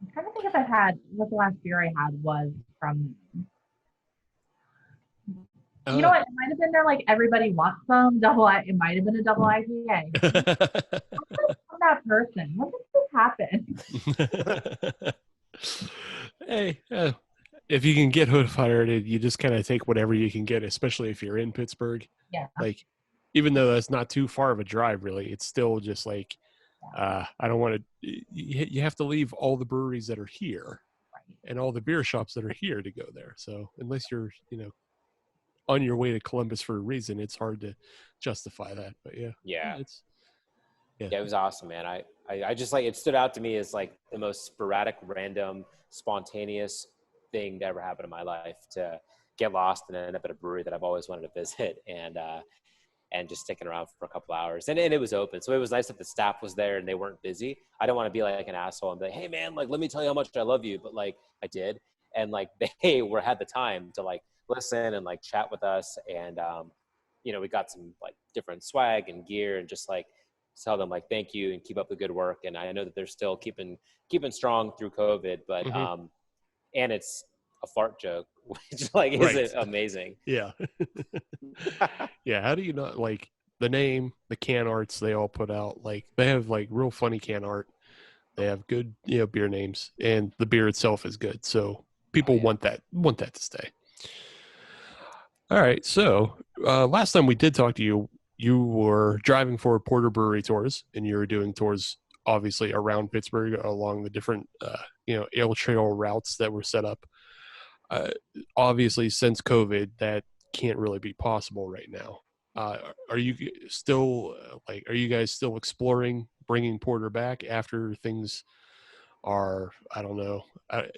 I'm trying to think if I've had, what the last beer I had was from, you know what, it might have been their like everybody wants some it might have been a double IPA. I'm that person. When did this happen? Hey, if you can get Hoof Hearted, you just kind of take whatever you can get, especially if you're in Pittsburgh. Yeah. Like, even though that's not too far of a drive, really, it's still just like, I don't want to, you have to leave all the breweries that are here and all the beer shops that are here to go there. So unless you're, on your way to Columbus for a reason, it's hard to justify that. But yeah, it was awesome, man. I just like, it stood out to me as like the most sporadic, random, spontaneous thing that ever happened in my life, to get lost and end up at a brewery that I've always wanted to visit, and just sticking around for a couple hours. And it was open. So it was nice that the staff was there and they weren't busy. I don't want to be like an asshole and be like, hey man, like, let me tell you how much I love you. But like, I did. And like, they had the time to like listen and like chat with us. And, we got some like different swag and gear, and just like tell them like, thank you and keep up the good work. And I know that they're still keeping strong through COVID, but, and it's a fart joke, which like, is it amazing? Yeah. Yeah. How do you not like the name, the can arts they all put out? Like, they have like real funny can art. They have good, beer names, and the beer itself is good. So people want that to stay. All right. So last time we did talk to you, you were driving for Porter Brewery tours, and you were doing tours obviously around Pittsburgh along the different, ale trail routes that were set up. Obviously, since COVID, that can't really be possible right now. Are you still are you guys still exploring bringing Porter back after things are, I don't know.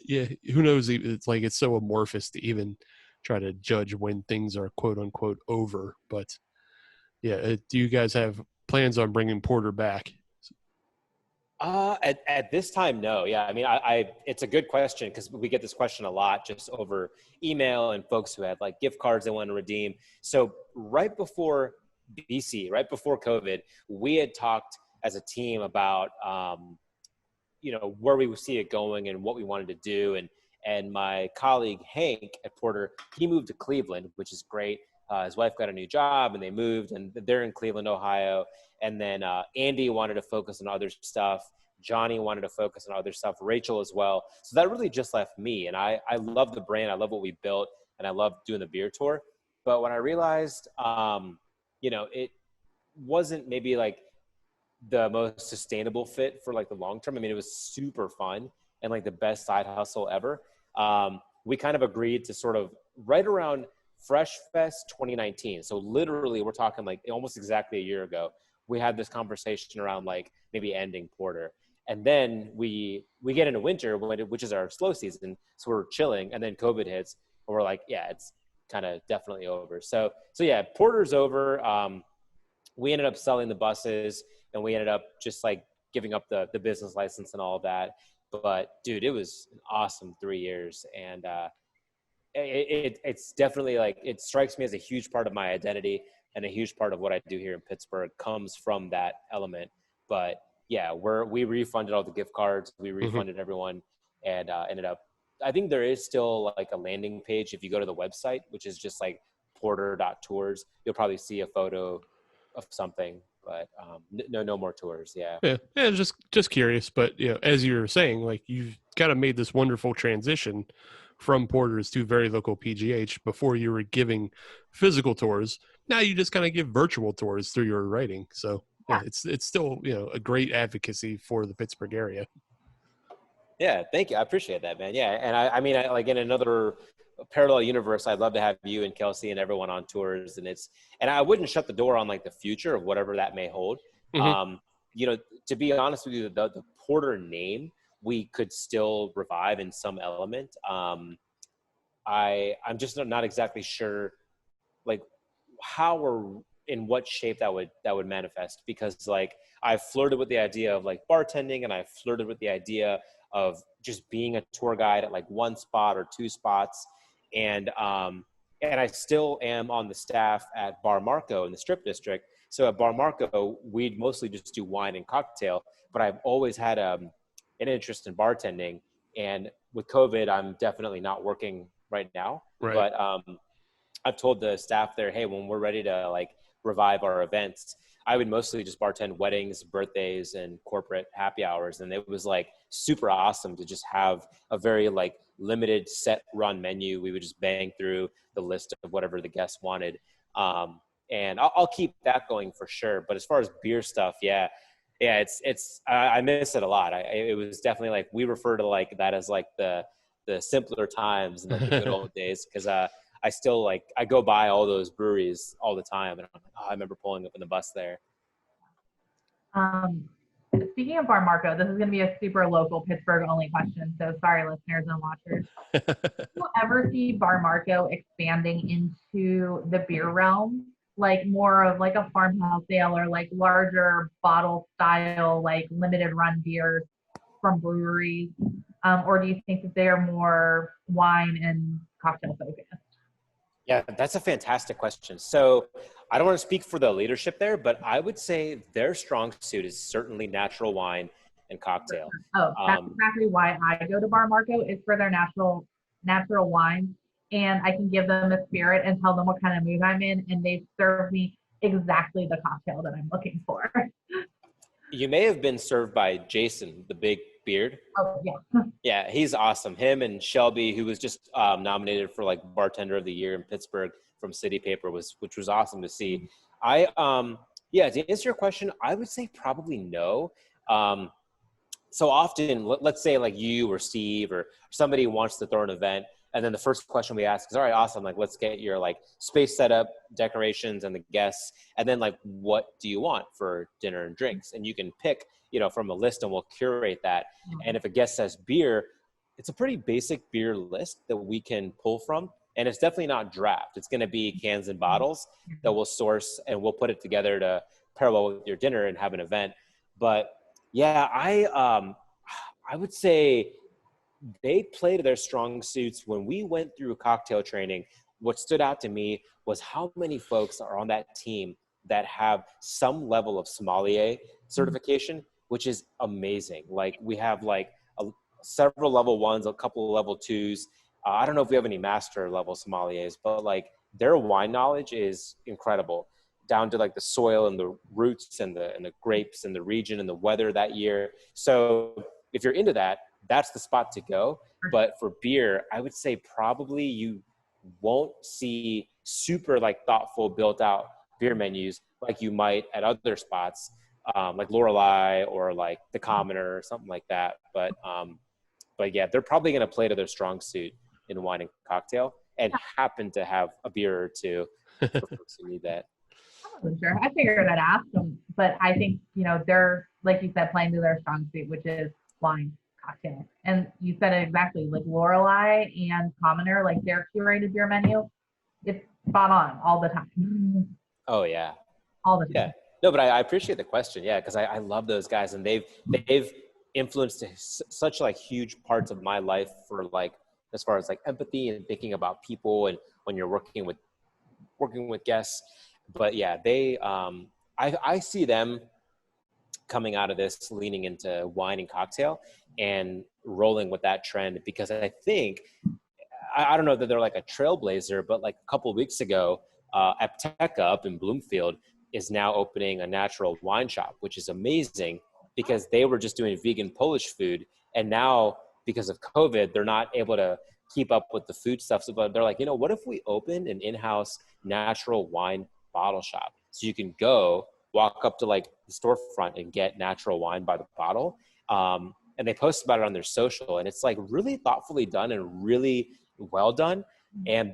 Who knows? It's like, it's so amorphous to even try to judge when things are quote unquote over. But yeah, do you guys have plans on bringing Porter back? At this time, no. Yeah. I mean, it's a good question, because we get this question a lot just over email, and folks who have like gift cards they want to redeem. So right before COVID, we had talked as a team about, where we would see it going and what we wanted to do. And my colleague, Hank at Porter, he moved to Cleveland, which is great. His wife got a new job and they moved, and they're in Cleveland, Ohio. And then Andy wanted to focus on other stuff. Johnny wanted to focus on other stuff. Rachel as well. So that really just left me. And I love the brand. I love what we built, and I love doing the beer tour. But when I realized, it wasn't maybe like the most sustainable fit for like the long term. I mean, it was super fun and like the best side hustle ever. We kind of agreed to sort of right around Fresh Fest 2019. So literally we're talking like almost exactly a year ago, we had this conversation around like maybe ending Porter. And then we get into winter, which is our slow season. So we're chilling, and then COVID hits, and we're like, yeah, it's kind of definitely over. So yeah, Porter's over. We ended up selling the buses, and we ended up just like giving up the business license and all of that. But dude, it was an awesome 3 years. And it's definitely like, it strikes me as a huge part of my identity, and a huge part of what I do here in Pittsburgh comes from that element. But yeah, we refunded all the gift cards. We refunded everyone, and ended up I think there is still like a landing page. If you go to the website, which is just like porter.tours, you'll probably see a photo of something, but no more tours. Yeah. Yeah, just curious, but as you were saying, like you've kind of made this wonderful transition from porters to very local PGH. Before you were giving physical tours, now you just kind of give virtual tours through your writing. So yeah, it's still a great advocacy for the Pittsburgh area. Yeah, thank you. I appreciate that, man. Yeah, and I mean, like in another parallel universe, I'd love to have you and Kelsey and everyone on tours, and I wouldn't shut the door on like the future of whatever that may hold. Mm-hmm. To be honest with you, the Porter name we could still revive in some element. I'm just not exactly sure, like how or in what shape that would manifest, because like I've flirted with the idea of like bartending, and I've flirted with the idea of just being a tour guide at like one spot or two spots. And I still am on the staff at Bar Marco in the Strip District. So at Bar Marco, we'd mostly just do wine and cocktail, but I've always had an interest in bartending. And with COVID, I'm definitely not working right now. Right. But I've told the staff there, hey, when we're ready to like revive our events, I would mostly just bartend weddings, birthdays, and corporate happy hours. And it was like super awesome to just have a very like limited set run menu. We would just bang through the list of whatever the guests wanted. And I'll keep that going for sure. But as far as beer stuff, yeah, I miss it a lot. It was definitely like, we refer to like that as like the simpler times and like the good old days. Cause I still like, I go by all those breweries all the time, and I'm like, oh, I remember pulling up in the bus there. Speaking of Bar Marco, this is going to be a super local Pittsburgh only question. So sorry, listeners and watchers. Do you ever see Bar Marco expanding into the beer realm, like more of like a farmhouse ale or like larger bottle style, like limited run beers from breweries? Or do you think that they're more wine and cocktail focused? Yeah, that's a fantastic question. So I don't want to speak for the leadership there, but I would say their strong suit is certainly natural wine and cocktail. Oh, that's exactly why I go to Bar Marco, is for their natural wine. And I can give them a spirit and tell them what kind of mood I'm in, and they serve me exactly the cocktail that I'm looking for. You may have been served by Jason, the big beard. Oh, yeah. Yeah, he's awesome. Him and Shelby, who was just nominated for like bartender of the year in Pittsburgh from City Paper, which was awesome to see. To answer your question, I would say probably no. So often, let's say like you or Steve or somebody wants to throw an event, and then the first question we ask is, all right, awesome. Like, let's get your like space setup, decorations, and the guests. And then like, what do you want for dinner and drinks? And you can pick, from a list, and we'll curate that. And if a guest says beer, it's a pretty basic beer list that we can pull from. And it's definitely not draft. It's going to be cans and bottles that we'll source, and we'll put it together to pair well with your dinner and have an event. But yeah, I would say they play to their strong suits. When we went through cocktail training, what stood out to me was how many folks are on that team that have some level of sommelier certification, which is amazing. Like we have like several level ones, a couple of level twos. I don't know if we have any master level sommeliers, but like their wine knowledge is incredible, down to like the soil and the roots and the grapes and the region and the weather that year. So if you're into that, that's the spot to go. But for beer, I would say probably you won't see super like thoughtful built out beer menus like you might at other spots, like Lorelei or like the Commoner or something like that. But yeah, they're probably going to play to their strong suit in wine and cocktail, and happen to have a beer or two for folks who need that. I wasn't sure. I figured I'd ask them, but I think, they're, like you said, playing to their strong suit, which is wine, cocktail. And you said it exactly, like Lorelei and Commoner, like their curated beer menu, it's spot on all the time. Oh yeah. All the time. Yeah. No, but I appreciate the question. Yeah. Cause I love those guys, and they've influenced such like huge parts of my life for like, as far as like empathy and thinking about people, and when you're working with guests. But yeah, they, I see them coming out of this leaning into wine and cocktail. and rolling with that trend, because I think, I don't know that they're like a trailblazer, but like a couple of weeks ago, Apteca up in Bloomfield is now opening a natural wine shop, which is amazing because they were just doing vegan Polish food. And now because of COVID, they're not able to keep up with the food stuff. So they're like, what if we open an in-house natural wine bottle shop? So you can go walk up to like the storefront and get natural wine by the bottle. And they post about it on their social, and it's like really thoughtfully done and really well done. And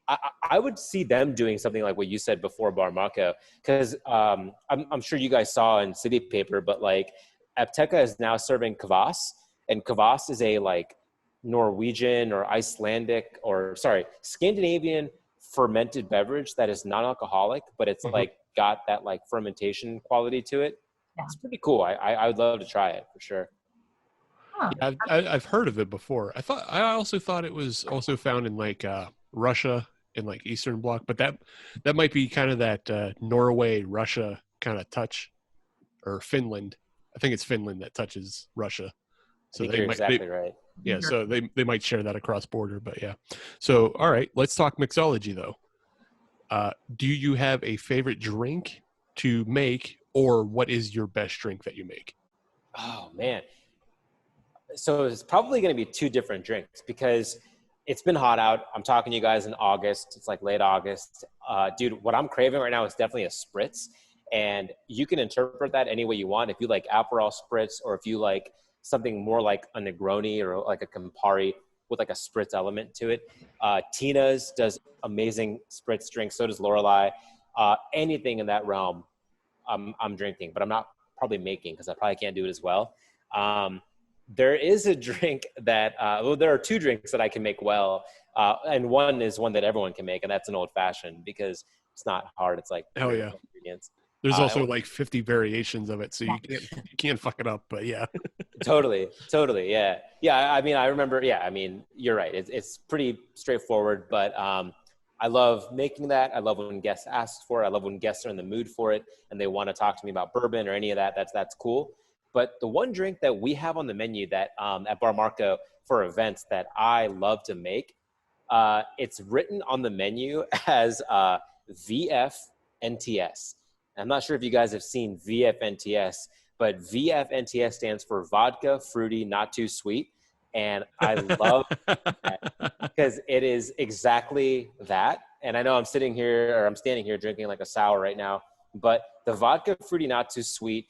I would see them doing something like what you said before, Bar Marco, because I'm sure you guys saw in City Paper, but like Apteca is now serving kvass, and kvass is a like Norwegian or Icelandic or Scandinavian fermented beverage that is non-alcoholic, but it's like got that like fermentation quality to it. Yeah. It's pretty cool. I would love to try it for sure. Huh. Yeah, I've heard of it before. I also thought it was also found in like Russia and like Eastern Bloc, but that might be kind of that Norway Russia kind of touch, or Finland. I think it's Finland that touches Russia. So you're exactly right. Yeah, so they might share that across border, but yeah. So all right, let's talk mixology though. Do you have a favorite drink to make, or what is your best drink that you make? Oh man. So it's probably going to be two different drinks because it's been hot out. I'm talking to you guys in August. It's like late August. Dude, what I'm craving right now is definitely a spritz. And you can interpret that any way you want. If you like Aperol spritz, or if you like something more like a Negroni or like a Campari with like a spritz element to it. Tina's does amazing spritz drinks. So does Lorelei. Anything in that realm, I'm drinking, but I'm not probably making because I probably can't do it as well. There is a drink that, there are two drinks that I can make well. And one is one that everyone can make, and that's an old fashioned because it's not hard. It's like, oh yeah. Ingredients. There's also like 50 variations of it. So you can't fuck it up, but yeah. Totally. Yeah. Yeah. I mean, I remember, you're right. It's pretty straightforward, but, I love making that. I love when guests ask for it. I love when guests are in the mood for it and they want to talk to me about bourbon or any of that. That's cool. But the one drink that we have on the menu that at Bar Marco for events that I love to make, it's written on the menu as VFNTS. I'm not sure if you guys have seen VFNTS, but VFNTS stands for vodka, fruity, not too sweet. And I love that because it is exactly that. And I know I'm standing here drinking like a sour right now, but the vodka, fruity, not too sweet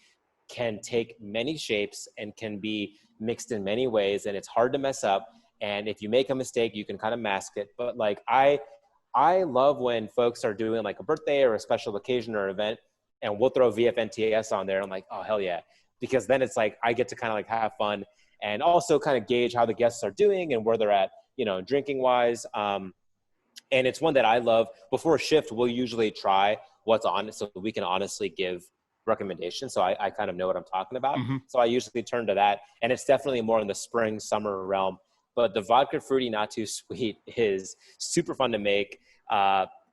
can take many shapes and can be mixed in many ways, and it's hard to mess up. And if you make a mistake, you can kind of mask it. But like I love when folks are doing like a birthday or a special occasion or event, and we'll throw VFNTS on there. I'm like, oh hell yeah, because then it's like I get to kind of like have fun and also kind of gauge how the guests are doing and where they're at, drinking wise. And it's one that I love. Before a shift, we'll usually try what's on it so we can honestly give recommendations. So I kind of know what I'm talking about. Mm-hmm. So I usually turn to that, and it's definitely more in the spring, summer realm. But the vodka fruity, not too sweet is super fun to make.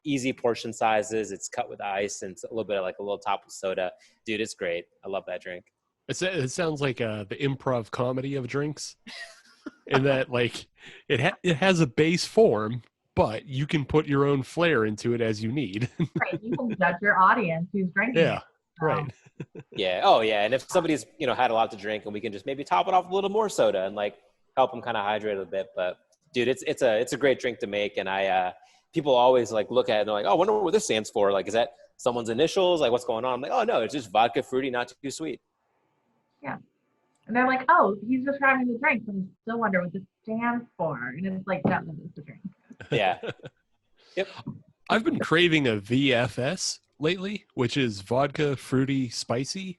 Easy portion sizes. It's cut with ice, and it's a little bit of like a little top of soda. Dude, it's great. I love that drink. It sounds like the improv comedy of drinks, in that like it has a base form, but you can put your own flair into it as you need. Right. You can judge your audience who's drinking. Yeah. Right. Yeah. Oh yeah. And if somebody's, had a lot to drink, and we can just maybe top it off with a little more soda and like help them kind of hydrate a bit. But dude, it's a great drink to make. And people always like look at it and they're like, oh, I wonder what this stands for. Like, is that someone's initials? Like, what's going on? I'm like, oh no, it's just vodka fruity, not too sweet. Yeah. And they're like, oh, he's describing the drink, but I still wonder what this stands for. And it's like, no, it's the drink. Yeah. Yep. I've been craving a VFS lately, which is vodka, fruity, spicy.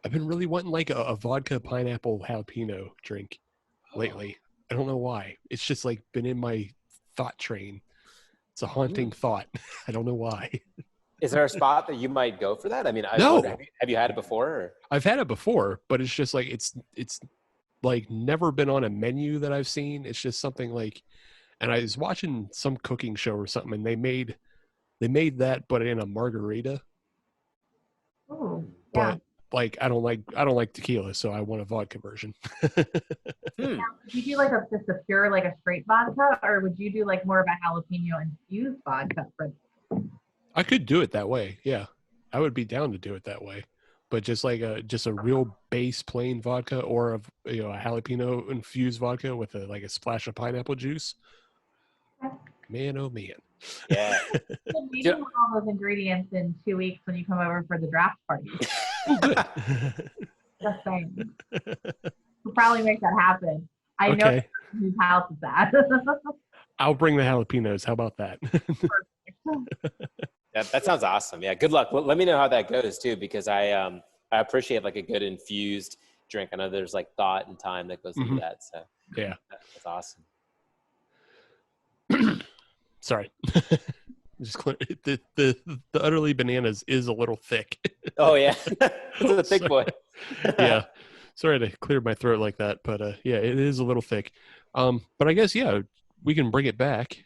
I've been really wanting like a vodka pineapple jalapeno drink lately. I don't know why. It's just like been in my thought train. It's a haunting thought. I don't know why. Is there a spot that you might go for that? I mean, no. Have you had it before? Or? I've had it before, but it's just like it's like never been on a menu that I've seen. It's just something like, and I was watching some cooking show or something, and they made that, but in a margarita. Oh, yeah. like I don't like tequila, so I want a vodka version. Would you do like just a pure, like a straight vodka, or would you do like more of a jalapeno infused vodka? I could do it that way. Yeah, I would be down to do it that way. But just like a real base plain vodka, or a jalapeno infused vodka with a splash of pineapple juice. Man, oh man. Yeah. So maybe have all those ingredients in 2 weeks when you come over for the draft party. Oh, good. Just saying. We'll probably make that happen. I Okay. know whose house is that. I'll bring the jalapenos. How about that? That sounds awesome. Yeah, good luck. Let me know how that goes too, because I appreciate like a good infused drink. I know there's like thought and time that goes into that. So Yeah. that's awesome. Sorry. Just clear, the utterly bananas is a little thick. Oh yeah, it's a thick boy. Yeah. Sorry to clear my throat like that, but yeah, it is a little thick. But I guess we can bring it back.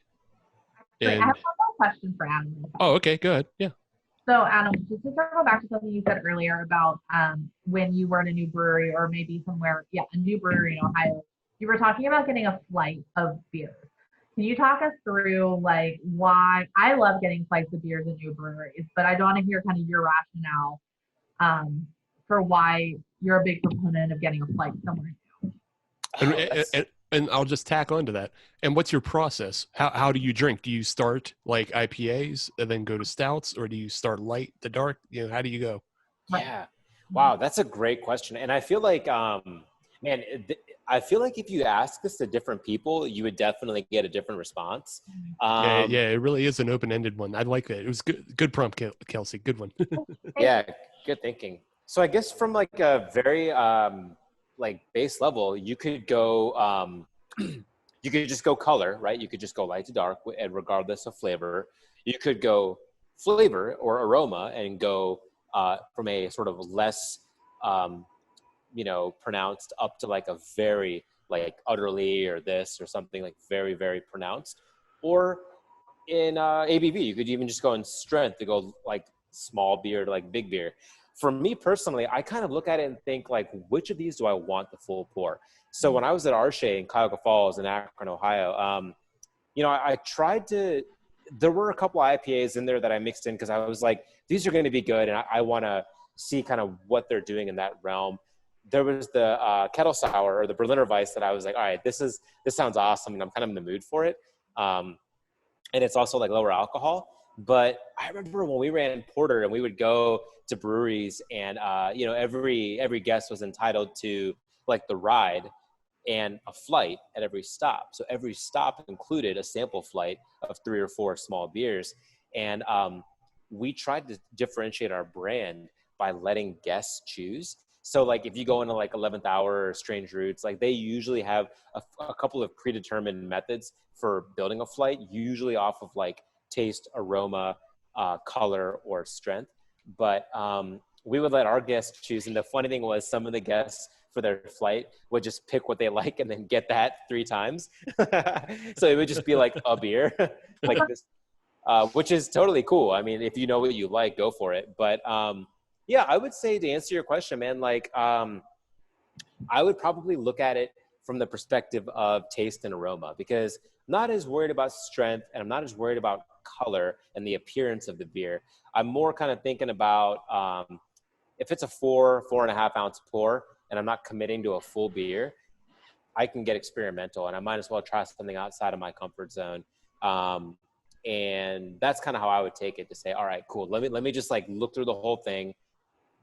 Wait, I have one more question for Adam. Oh, okay, go ahead. Yeah. So Adam, just to circle back to something you said earlier about when you were in a new brewery, or maybe somewhere, a new brewery in Ohio, you were talking about getting a flight of beers. Can you talk us through like why? I love getting flights of beers in new breweries, but I want to hear kind of your rationale for why you're a big proponent of getting a flight somewhere new. And I'll just tack onto that. And what's your process? How do you drink? Do you start like IPAs and then go to stouts, or do you start light to dark? How do you go? Yeah. Wow, that's a great question. And I feel like, I feel like if you ask this to different people, you would definitely get a different response. Yeah, it really is an open-ended one. I like that. It was good prompt, Kelsey. Good one. Yeah, good thinking. So I guess from like a very like base level, you could go, you could just go color, right? You could just go light to dark, and regardless of flavor. You could go flavor or aroma and go from a sort of less, pronounced up to like a very like utterly or this or something like very, very pronounced. Or in ABV, you could even just go in strength to go like small beer to like big beer. For me personally, I kind of look at it and think like, which of these do I want the full pour? So when I was at Arshay in Cuyahoga Falls in Akron, Ohio, I tried to, there were a couple of IPAs in there that I mixed in because I was like, these are going to be good. And I want to see kind of what they're doing in that realm. There was the kettle sour or the Berliner Weiss that I was like, all right, this sounds awesome. And I'm kind of in the mood for it. And it's also like lower alcohol. But I remember when we ran porter and we would go to breweries and, every guest was entitled to like the ride and a flight at every stop. So every stop included a sample flight of 3 or 4 small beers. And we tried to differentiate our brand by letting guests choose. So like if you go into like 11th Hour or Strange Roots, like they usually have a couple of predetermined methods for building a flight, usually off of like taste, aroma, color, or strength. But we would let our guests choose. And the funny thing was some of the guests for their flight would just pick what they like and then get that 3 times. So it would just be like a beer like this, which is totally cool. I mean, if you know what you like, go for it. But yeah, I would say to answer your question, man, like I would probably look at it from the perspective of taste and aroma, because I'm not as worried about strength and I'm not as worried about color and the appearance of the beer. I'm more kind of thinking about if it's a 4.5 ounce pour and I'm not committing to a full beer, I can get experimental and I might as well try something outside of my comfort zone. And that's kind of how I would take it, to say, all right, cool. Let me just like look through the whole thing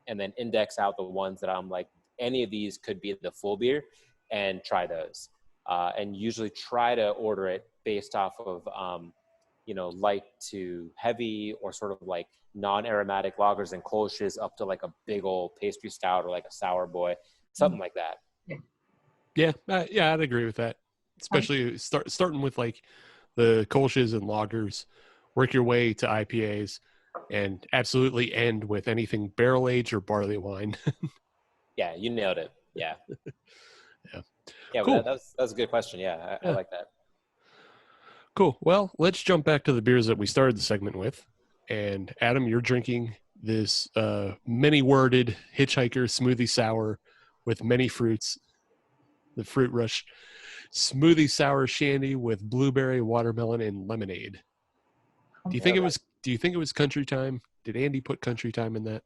and then index out the ones that I'm like, any of these could be the full beer, and try those. And usually try to order it based off of, light to heavy, or sort of like non-aromatic lagers and kolsches up to like a big old pastry stout or like a sour boy, something like that. Yeah, I'd agree with that. Especially starting with like the kolsches and lagers, work your way to IPAs, and absolutely end with anything barrel aged or barley wine. Yeah, you nailed it. Yeah. Yeah, cool. That was a good question. Yeah, I like that. Cool. Well, let's jump back to the beers that we started the segment with. And Adam, you're drinking this many-worded Hitchhiker smoothie sour with many fruits, the Fruit Rush smoothie sour shandy with blueberry, watermelon, and lemonade. Do you think it was country time? Did Andy put country time in that?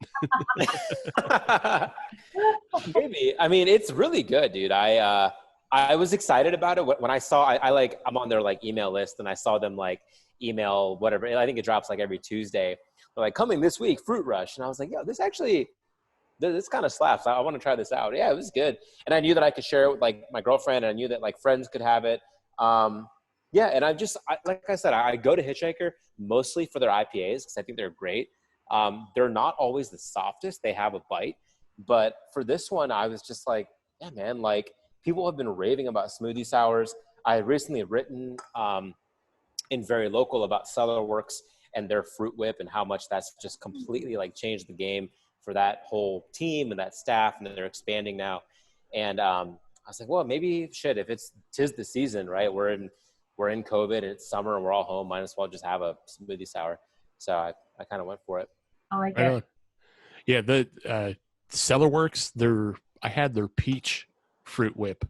Maybe. I mean, it's really good, dude. I was excited about it when I saw. I'm on their like email list, and I saw them like email whatever. I think it drops like every Tuesday. They're like, coming this week, Fruit Rush, and I was like, yo, this kind of slaps. I want to try this out. Yeah, it was good, and I knew that I could share it with like my girlfriend, and I knew that like friends could have it. Yeah, and like I said, I go to Hitchhiker mostly for their IPAs because I think they're great. They're not always the softest. They have a bite. But for this one, I was just like, yeah, man, like people have been raving about smoothie sours. I had recently written in Very Local about Cellar Works and their Fruit Whip and how much that's just completely like changed the game for that whole team and that staff, and then they're expanding now. And I was like, well, maybe if tis the season, right? We're in COVID and it's summer and we're all home. Might as well just have a smoothie sour. So I kind of went for it. I like Right it. on. Yeah, the Cellar Works, I had their peach Fruit Whip,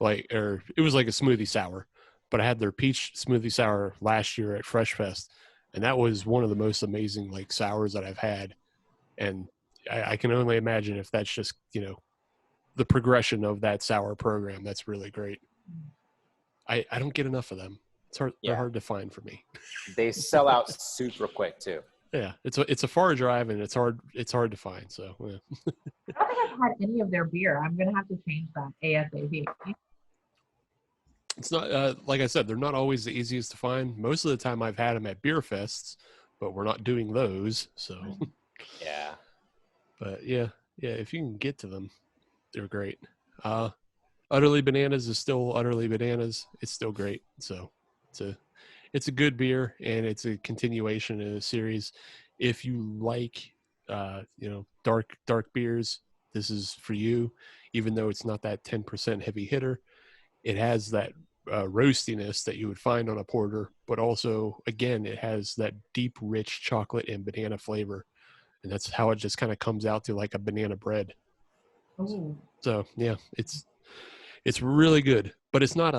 it was like a smoothie sour, but I had their peach smoothie sour last year at Fresh Fest, and that was one of the most amazing like sours that I've had. And I can only imagine if that's just, the progression of that sour program. That's really great. I don't get enough of them. They're hard to find for me. They sell out super quick too. Yeah, it's a far drive and it's hard to find. So yeah. I don't think I've had any of their beer. I'm gonna have to change that ASAP. It's not like I said, they're not always the easiest to find. Most of the time, I've had them at beer fests, but we're not doing those. So Yeah. But yeah, if you can get to them, they're great. Utterly Bananas is still Utterly Bananas. It's still great. So it's a good beer, and it's a continuation of the series. If you like, dark beers, this is for you. Even though it's not that 10% heavy hitter, it has that roastiness that you would find on a porter, but also, again, it has that deep, rich chocolate and banana flavor, and that's how it just kind of comes out to like a banana bread. Ooh. So yeah, it's really good, but it's not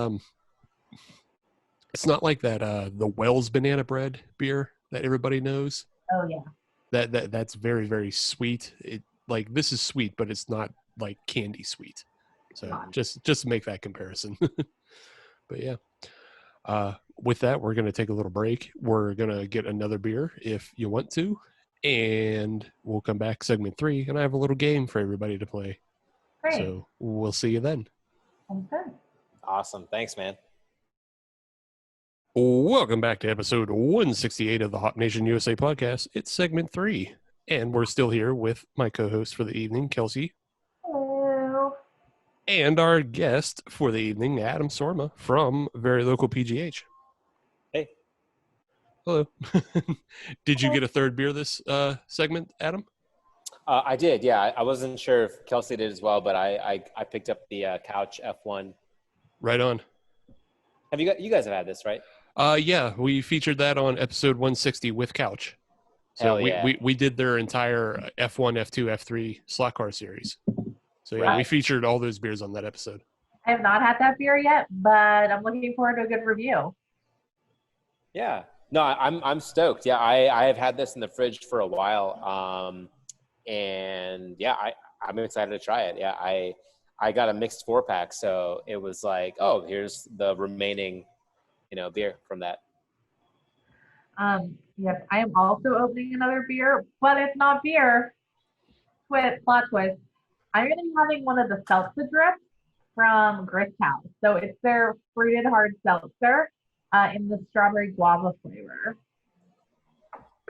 like that the Wells banana bread beer that everybody knows. Oh yeah. That's very, very sweet. This is sweet, but it's not like candy sweet. So just to make that comparison. But yeah. With that, we're gonna take a little break. We're gonna get another beer if you want to, and we'll come back segment 3, and I have a little game for everybody to play. Great. So we'll see you then. Sounds good. Awesome. Thanks, man. Welcome back to episode 168 of the Hop Nation USA podcast. It's segment 3, and we're still here with my co-host for the evening, Kelsey, Hello. and our guest for the evening, Aadam Soorma from Very Local PGH. Hey. Hello. Did you get a third beer this segment, Aadam? I did. Yeah. I wasn't sure if Kelsey did as well, but I picked up the Couch F1. Right on. Have you guys have had this, right? Yeah, we featured that on episode 160 with Couch. So Hell yeah. we did their entire F1, F2, F3 slot car series. So yeah, Right. we featured all those beers on that episode. I have not had that beer yet, but I'm looking forward to a good review. Yeah. No, I'm stoked. Yeah, I have had this in the fridge for a while. And yeah, I'm excited to try it. Yeah, I got a mixed 4-pack, so it was like, oh, here's the remaining, beer from that. Yes, I am also opening another beer, but it's not beer. Plot twist. I'm going to be having one of the seltzer drips from Grist House. So it's their fruited hard seltzer in the strawberry guava flavor.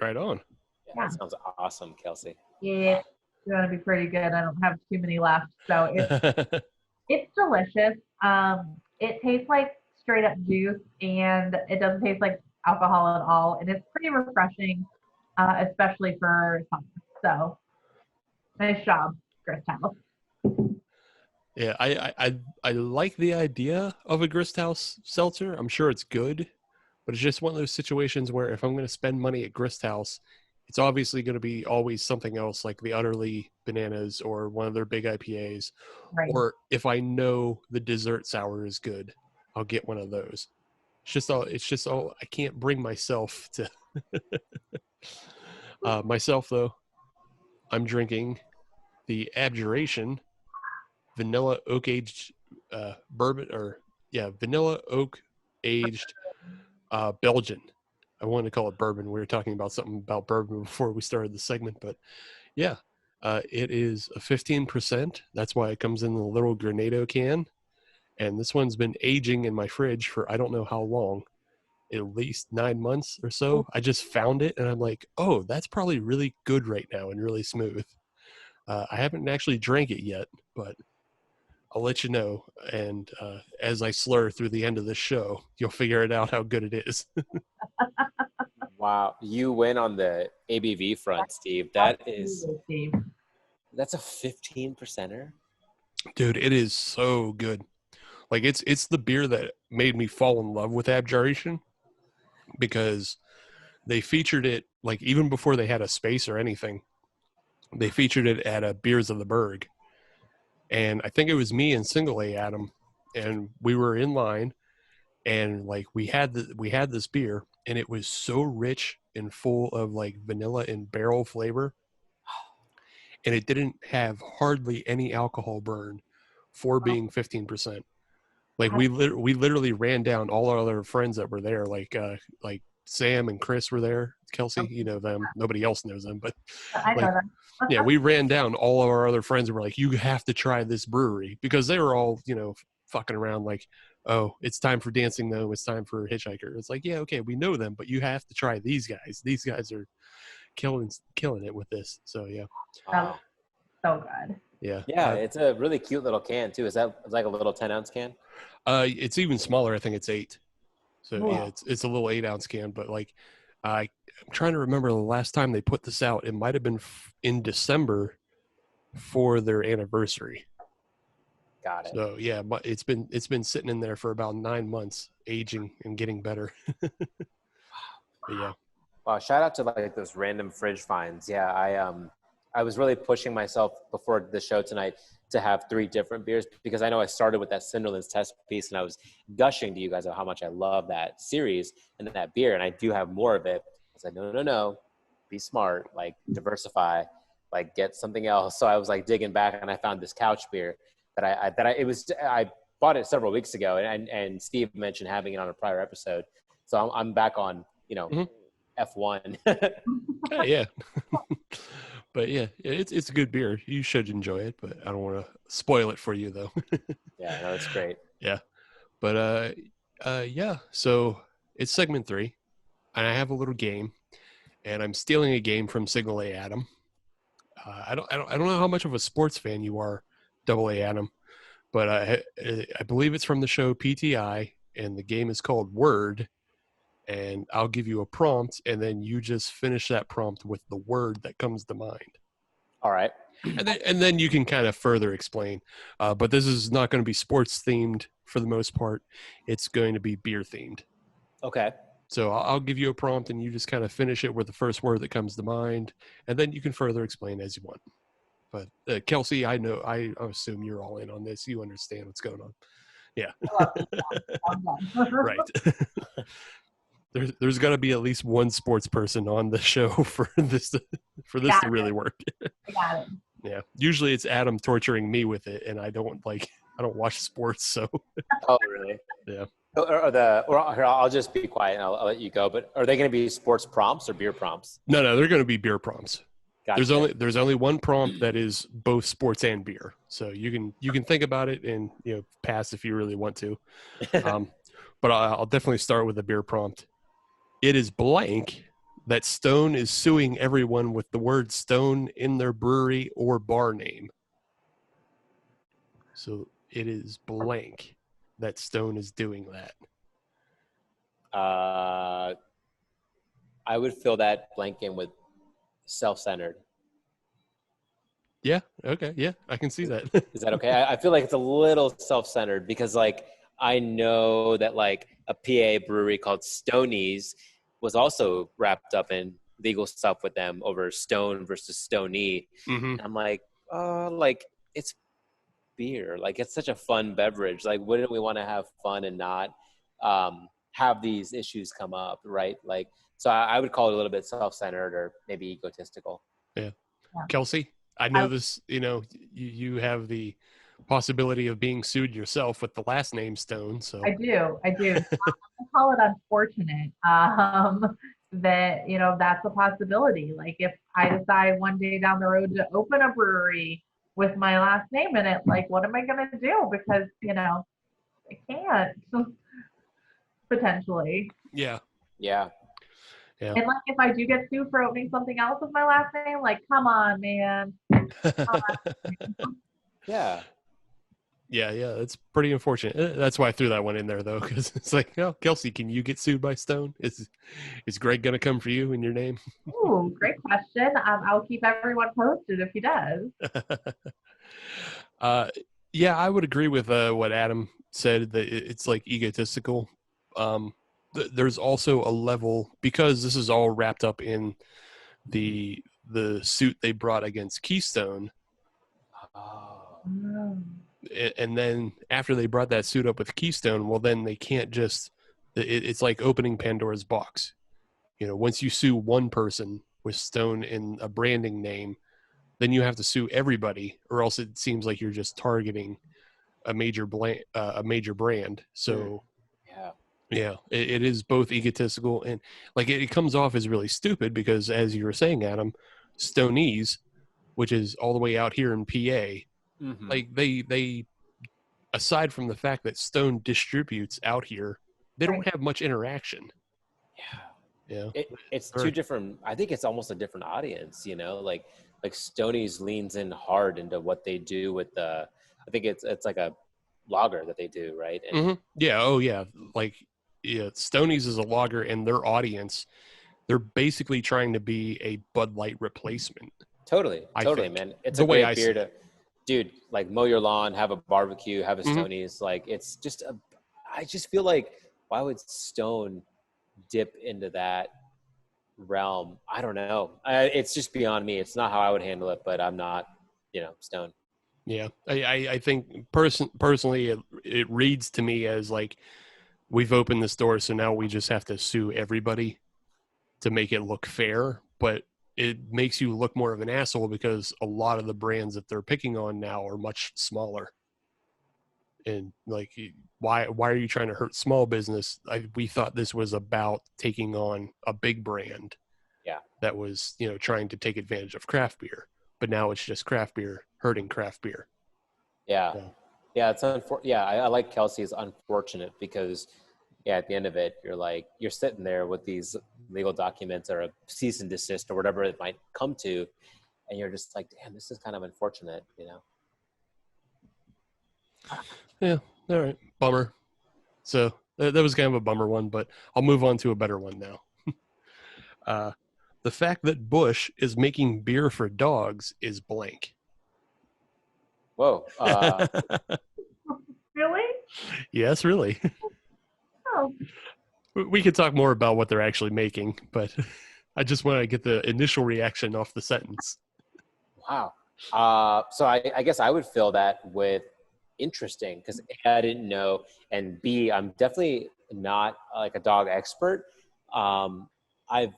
Right on. Yeah, that sounds awesome, Kelsey. It's going to be pretty good. I don't have too many left, so it's delicious. It tastes like straight up juice, and it doesn't taste like alcohol at all, and it's pretty refreshing, especially for summer. So nice job, Grist House. Yeah, I like the idea of a Grist House seltzer. I'm sure it's good, but it's just one of those situations where if I'm going to spend money at Grist House, it's obviously going to be always something else like the Utterly Bananas or one of their big IPAs. Right. Or if I know the dessert sour is good, I'll get one of those. It's just all I can't bring myself to. Myself though, I'm drinking the Abjuration vanilla oak aged bourbon, vanilla oak aged Belgian. I wanted to call it bourbon. We were talking about something about bourbon before we started the segment, but yeah, it is a 15%. That's why it comes in the little Granado can. And this one's been aging in my fridge for I don't know how long, at least 9 months or so. I just found it and I'm like, oh, that's probably really good right now and really smooth. I haven't actually drank it yet, but I'll let you know. And as I slur through the end of this show, you'll figure it out how good it is. Wow. You win on the ABV front, Steve. That's a 15%er. Dude, it is so good. Like it's the beer that made me fall in love with Abjuration, because they featured it like even before they had a space or anything. They featured it at a Beers of the Berg. And I think it was me and Single A Adam, and we were in line, and like we had this beer, and it was so rich and full of like vanilla and barrel flavor, and it didn't have hardly any alcohol burn for being 15%. Like we literally ran down all our other friends that were there, like Sam and Chris were there. Kelsey, you know them. Nobody else knows them, but I know them. yeah, we ran down all of our other friends and were like, you have to try this brewery, because they were all, fucking around like, oh, it's time for Dancing Gnome, it's time for Hitchhiker. It's like, yeah, okay, we know them, but you have to try these guys. These guys are killing it with this. So yeah. Wow. So good. Yeah. Yeah, it's a really cute little can too. Is that like a little 10-ounce can? It's even smaller. I think it's 8. So Wow. yeah, it's a little 8-ounce can, but like I'm trying to remember the last time they put this out. It might have been in December for their anniversary. Got it. So yeah, but it's been sitting in there for about 9 months, aging and getting better. But yeah. Wow, shout out to like those random fridge finds. Yeah, I was really pushing myself before the show tonight to have 3 different beers, because I know I started with that Cinderlands test piece and I was gushing to you guys about how much I love that series and that beer, and I do have more of it. I was like, no, be smart, like diversify, like get something else. So I was like digging back and I found this couch beer I bought it several weeks ago, and Steve mentioned having it on a prior episode. So I'm back on, F1. Yeah. But yeah, it's a good beer. You should enjoy it, but I don't want to spoil it for you though. Yeah, no, it's great. Yeah. But yeah, so it's segment 3, and I have a little game, and I'm stealing a game from Single A Adam. I don't know how much of a sports fan you are, Double A Adam, but I believe it's from the show PTI, and the game is called Word. And I'll give you a prompt, and then you just finish that prompt with the word that comes to mind. All right. And then you can kind of further explain. But this is not going to be sports themed for the most part. It's going to be beer themed. Okay. So I'll give you a prompt, and you just kind of finish it with the first word that comes to mind, and then you can further explain as you want. But Kelsey, I assume you're all in on this. You understand what's going on. Yeah. Right. There's got to be at least one sports person on the show for this to really work. Got it. Yeah. Usually it's Adam torturing me with it, and I don't watch sports, so. Oh, really? Yeah. Here, I'll just be quiet and I'll let you go. But are they going to be sports prompts or beer prompts? No, they're going to be beer prompts. Gotcha. There's only one prompt that is both sports and beer, so you can think about it and pass if you really want to. But I'll definitely start with a beer prompt. It is blank that Stone is suing everyone with the word Stone in their brewery or bar name. So it is blank that Stone is doing that. I would fill that blank in with self-centered. Yeah. Okay. Yeah, I can see that. Is that okay? I feel like it's a little self-centered because I know that a PA brewery called Stoney's was also wrapped up in legal stuff with them over Stone versus Stoney. Mm-hmm. I'm like, like it's beer. Like it's such a fun beverage. Like, wouldn't we want to have fun and not have these issues come up, right? Like, so I would call it a little bit self-centered or maybe egotistical. Yeah. Kelsey, I know this, you have the possibility of being sued yourself with the last name Stone. So I do. I call it unfortunate that, that's a possibility. Like if I decide one day down the road to open a brewery with my last name in it, like what am I going to do? Because, I can't potentially. Yeah. And like if I do get sued for opening something else with my last name, like come on, man. Yeah. Yeah, it's pretty unfortunate. That's why I threw that one in there, though, because it's like, Kelsey, can you get sued by Stone? Is Greg going to come for you in your name? Ooh, great question. I'll keep everyone posted if he does. Yeah, I would agree with what Adam said, that it's like egotistical. There's also a level, because this is all wrapped up in the suit they brought against Keystone. And then after they brought that suit up with Keystone, well, then they can't just, it's like opening Pandora's box. Once you sue one person with Stone in a branding name, then you have to sue everybody, or else it seems like you're just targeting a major brand. So yeah, it is both egotistical and like it comes off as really stupid because, as you were saying, Adam, Stoney's, which is all the way out here in PA, like they aside from the fact that Stone distributes out here, they don't have much interaction. It's two different. I think it's almost a different audience. Like Stoney's leans in hard into what they do with the. I think it's like a lager that they do, right? And Stoney's is a lager, and their audience, they're basically trying to be a Bud Light replacement. Totally, man. It's the a way great beer to, dude. Like mow your lawn, have a barbecue, have a Stoney's. Like it's just I just feel like why would Stone dip into that realm? I don't know. It's just beyond me. It's not how I would handle it, but I'm not, Stone. Yeah, I think personally, it reads to me as like we've opened this door, so now we just have to sue everybody to make it look fair. But it makes you look more of an asshole because a lot of the brands that they're picking on now are much smaller. And like, why are you trying to hurt small business? We thought this was about taking on a big brand. Yeah. That was, trying to take advantage of craft beer, but now it's just craft beer hurting craft beer. Yeah. Yeah. It's I like Kelsey's unfortunate because at the end of it, you're sitting there with these legal documents or a cease and desist or whatever it might come to. And you're just like, damn, this is kind of unfortunate, Yeah. All right. Bummer. So that was kind of a bummer one, but I'll move on to a better one now. The fact that Busch is making beer for dogs is blank. Whoa. Really? Yes, really. Oh. We could talk more about what they're actually making, but I just want to get the initial reaction off the sentence. Wow. So I guess I would fill that with interesting because A, I didn't know, and B, I'm definitely not like a dog expert. I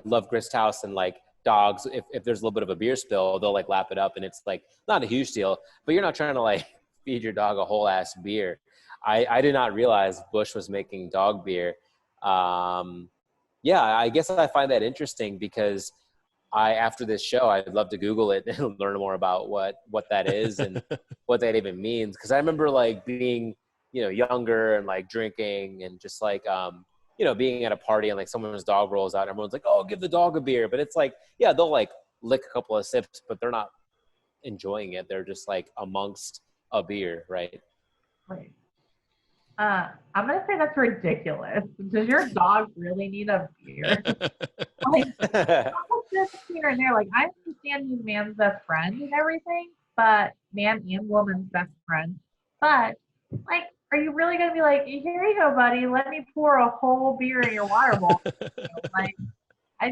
love Grist House and like dogs. If there's a little bit of a beer spill, they'll like lap it up, and it's like not a huge deal. But you're not trying to like feed your dog a whole ass beer. I did not realize Busch was making dog beer. I guess I find that interesting because after this show, I'd love to Google it and learn more about what that is and what that even means. Because I remember like being, younger and like drinking and just like, being at a party and like someone's dog rolls out and everyone's like, oh, give the dog a beer. But it's like, yeah, they'll like lick a couple of sips, but they're not enjoying it. They're just like amongst a beer, right? Right. I'm gonna say that's ridiculous. Does your dog really need a beer? Like, just here and there. Like, I understand he's man's best friend and everything, but man and woman's best friend. But like, are you really going to be like, here you go, buddy, let me pour a whole beer in your water bowl? Like, I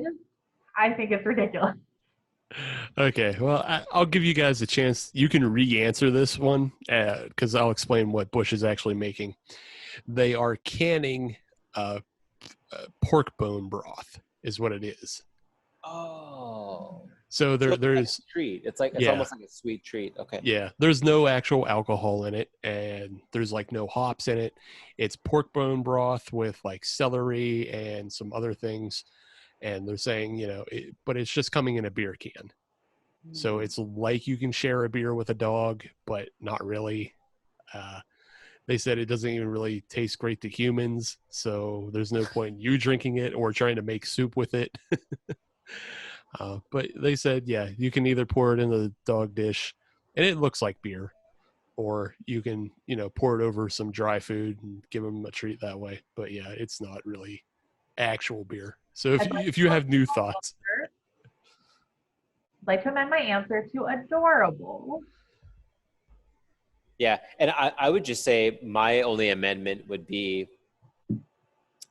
think it's ridiculous. Okay, well, I'll give you guys a chance. You can re-answer this one because I'll explain what Busch is actually making. They are canning pork bone broth is what it is. Oh. So It's there's like a treat. It's almost like a sweet treat. Okay. Yeah, there's no actual alcohol in it, and there's like no hops in it. It's pork bone broth with like celery and some other things. And they're saying, but it's just coming in a beer can. So it's like you can share a beer with a dog, but not really. They said it doesn't even really taste great to humans. So there's no point in you drinking it or trying to make soup with it. But they said, yeah, you can either pour it in the dog dish and it looks like beer, or you can, pour it over some dry food and give them a treat that way. But yeah, it's not really actual beer. So if you have new thoughts. I'd like to amend my answer to adorable. Yeah, and I would just say my only amendment would be,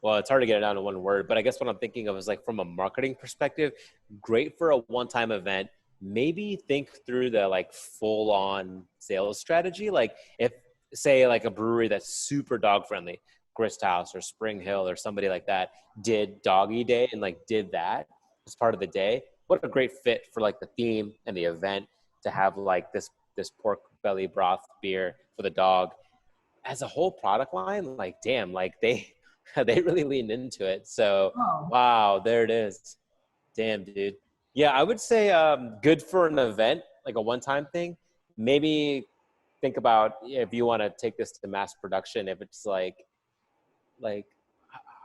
well, it's hard to get it down to one word, but I guess what I'm thinking of is like from a marketing perspective, great for a one-time event. Maybe think through the like full-on sales strategy. Like if, say, like a brewery that's super dog-friendly, Grist House or Spring Hill or somebody like that did Doggy Day and like did that as part of the day. What a great fit for like the theme and the event to have like this pork belly broth beer for the dog as a whole product line. Like, damn, like they really leaned into it. So, wow, there it is. Damn, dude. Yeah, I would say good for an event, like a one-time thing. Maybe think about if you want to take this to mass production, if it's like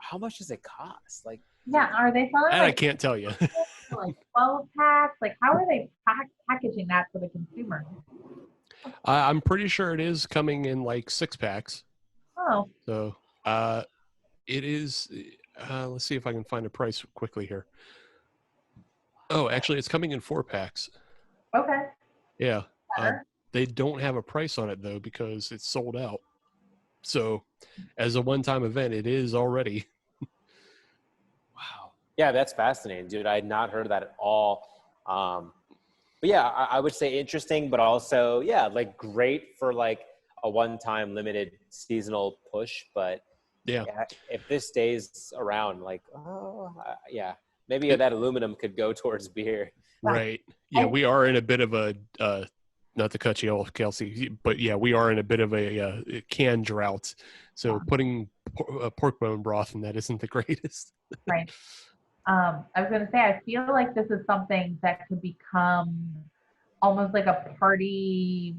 how much does it cost? Like, yeah, are they selling? I can't tell you. Like 12 packs? Like, how are they packaging that for the consumer? I'm pretty sure it is coming in like 6 packs. Oh. So it is. Let's see if I can find a price quickly here. Oh, actually, it's coming in 4 packs. Okay. Yeah. They don't have a price on it though because it's sold out. So, as a one-time event, it is already. Wow. Yeah, that's fascinating, dude. I had not heard of that at all. But yeah, I would say interesting, but also, yeah, like great for like a one-time limited seasonal push. But yeah, if this stays around, like, yeah, maybe that aluminum could go towards beer. Right. Yeah, we are in a bit of a not to cut you off, Kelsey, but yeah, we are in a bit of a can drought. So putting pork bone broth in that isn't the greatest. Right. I was going to say, I feel like this is something that could become almost like a party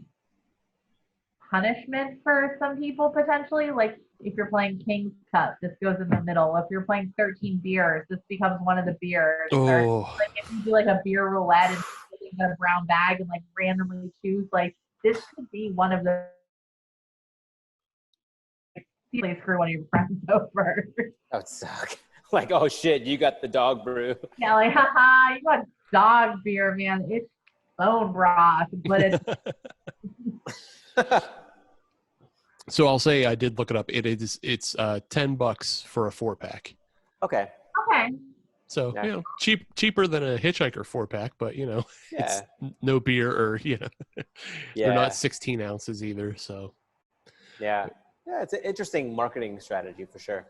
punishment for some people potentially. Like if you're playing King's Cup, this goes in the middle. If you're playing 13 beers, this becomes one of the beers. Oh. Or like if you do like a beer roulette and you get a brown bag and like randomly choose, like this could be one of the screw one of your friends over. That would suck. Like, oh shit, you got the dog brew. Yeah, like, haha, you got dog beer, man. It's bone broth, but it's So I'll say I did look it up. It's $10 for a 4-pack. Okay. So cheaper than a Hitchhiker 4-pack, but it's no beer or they're not 16 ounces either. So yeah, it's an interesting marketing strategy for sure.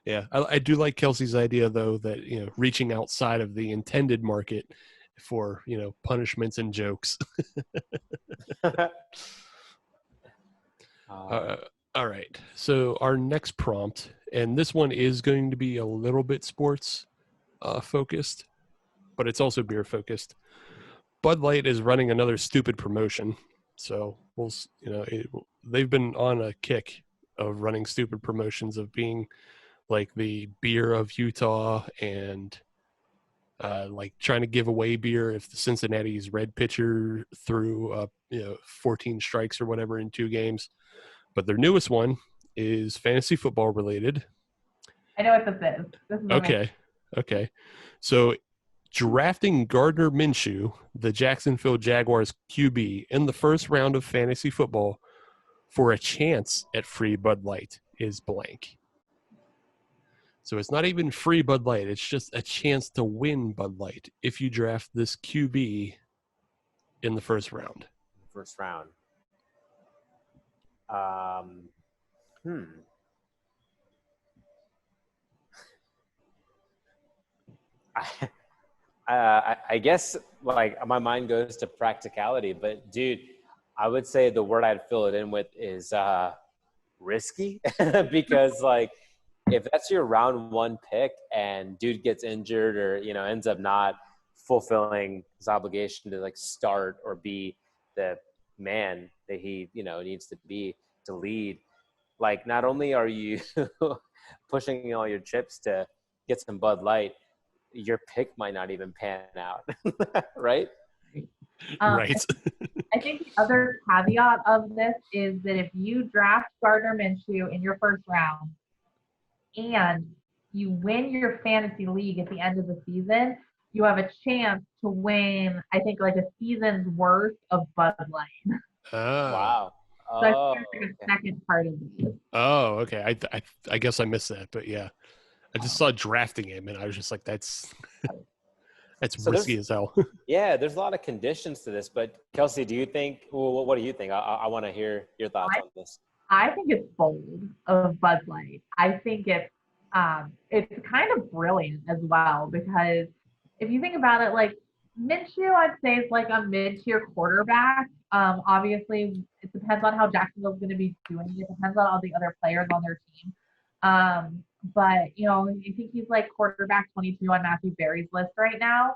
Yeah, I do like Kelsey's idea though that reaching outside of the intended market for punishments and jokes. All right. So our next prompt, and this one is going to be a little bit sports focused, but it's also beer focused. Bud Light is running another stupid promotion. So they've been on a kick of running stupid promotions of being like the beer of Utah and like trying to give away beer if the Cincinnati's red pitcher threw 14 strikes or whatever in 2 games. But their newest one is fantasy football related. I know what this is. This is Okay. So drafting Gardner Minshew, the Jacksonville Jaguars QB, in the first round of fantasy football for a chance at free Bud Light is blank. So it's not even free Bud Light. It's just a chance to win Bud Light if you draft this QB in the first round. First round. I guess like my mind goes to practicality, but dude, I would say the word I'd fill it in with is risky because like if that's your round one pick and dude gets injured or, you know, ends up not fulfilling his obligation to like start or be the man that he, you know, needs to be to lead, like not only are you pushing all your chips to get some Bud Light, your pick might not even pan out. Right? Right. I think the other caveat of this is that if you draft Gardner Minshew in your first round and you win your fantasy league at the end of the season, you have a chance to win, I think, like a season's worth of Bud Light. Wow. So I think there's a second part of this. Oh, okay. I guess I missed that, but yeah. I just saw drafting him, and I was just like, that's So risky as hell. Yeah, there's a lot of conditions to this, but Kelsey, do you think, well, what do you think? I want to hear your thoughts on this. I think it's bold of Bud Light. I think it's kind of brilliant as well because if you think about it, like Minshew, I'd say is like a mid-tier quarterback. Obviously, it depends on how Jacksonville's going to be doing. It depends on all the other players on their team. But, you know, I think he's like quarterback 22 on Matthew Berry's list right now.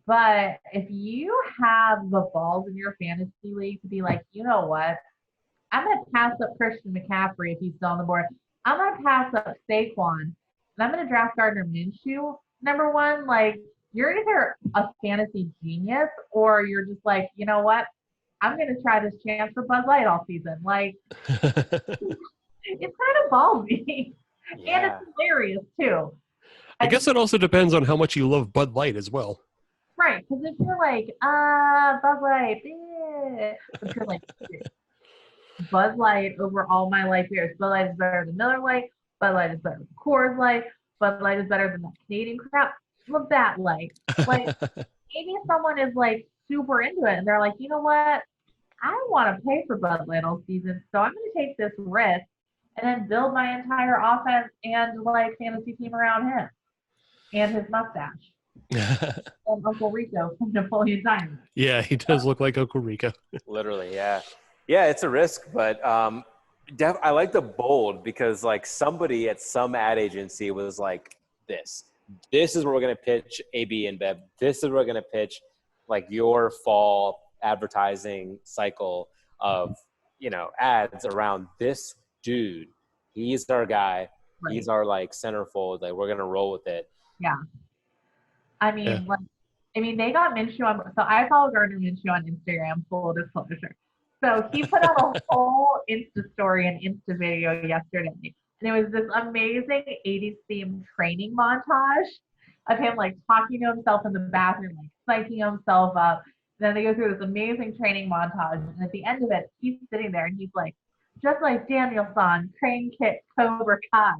But if you have the balls in your fantasy league to be like, you know what, I'm going to pass up Christian McCaffrey if he's still on the board. I'm going to pass up Saquon, and I'm going to draft Gardner Minshew. Number one, like, you're either a fantasy genius or you're just like, you know what, I'm going to try this chance for Bud Light all season. Like, it's kind of ballsy. Yeah. And it's hilarious, too. I guess it also depends on how much you love Bud Light as well. Right, because if you're like, Bud Light, if you're like, Bud Light over all my life beers. Bud Light is better than Miller Lite. Bud Light is better than Coors Light. Bud Light is better than that Canadian crap. Love that Light. Like, maybe someone is like super into it and they're like, you know what? I don't want to pay for Bud Light all season, so I'm going to take this risk and then build my entire offense and like fantasy team around him and his mustache. And Uncle Rico from Napoleon Dynamite. Yeah, he does look like Uncle Rico. Literally, yeah. Yeah, it's a risk, but I like the bold because like somebody at some ad agency was like, this is where we're going to pitch AB and Bev. This is where we're going to pitch like your fall advertising cycle of, you know, ads around this dude. He's our guy. Right. He's our like centerfold. Like we're going to roll with it. Yeah. I mean, they got Minshew on. So I follow Gardner Minshew on Instagram, full disclosure. So he put out a whole Insta story and Insta video yesterday. And it was this amazing 80s themed training montage of him like talking to himself in the bathroom, like psyching himself up. And then they go through this amazing training montage. And at the end of it, he's sitting there and he's like, just like Danielson, Crane Kick, Cobra Kai,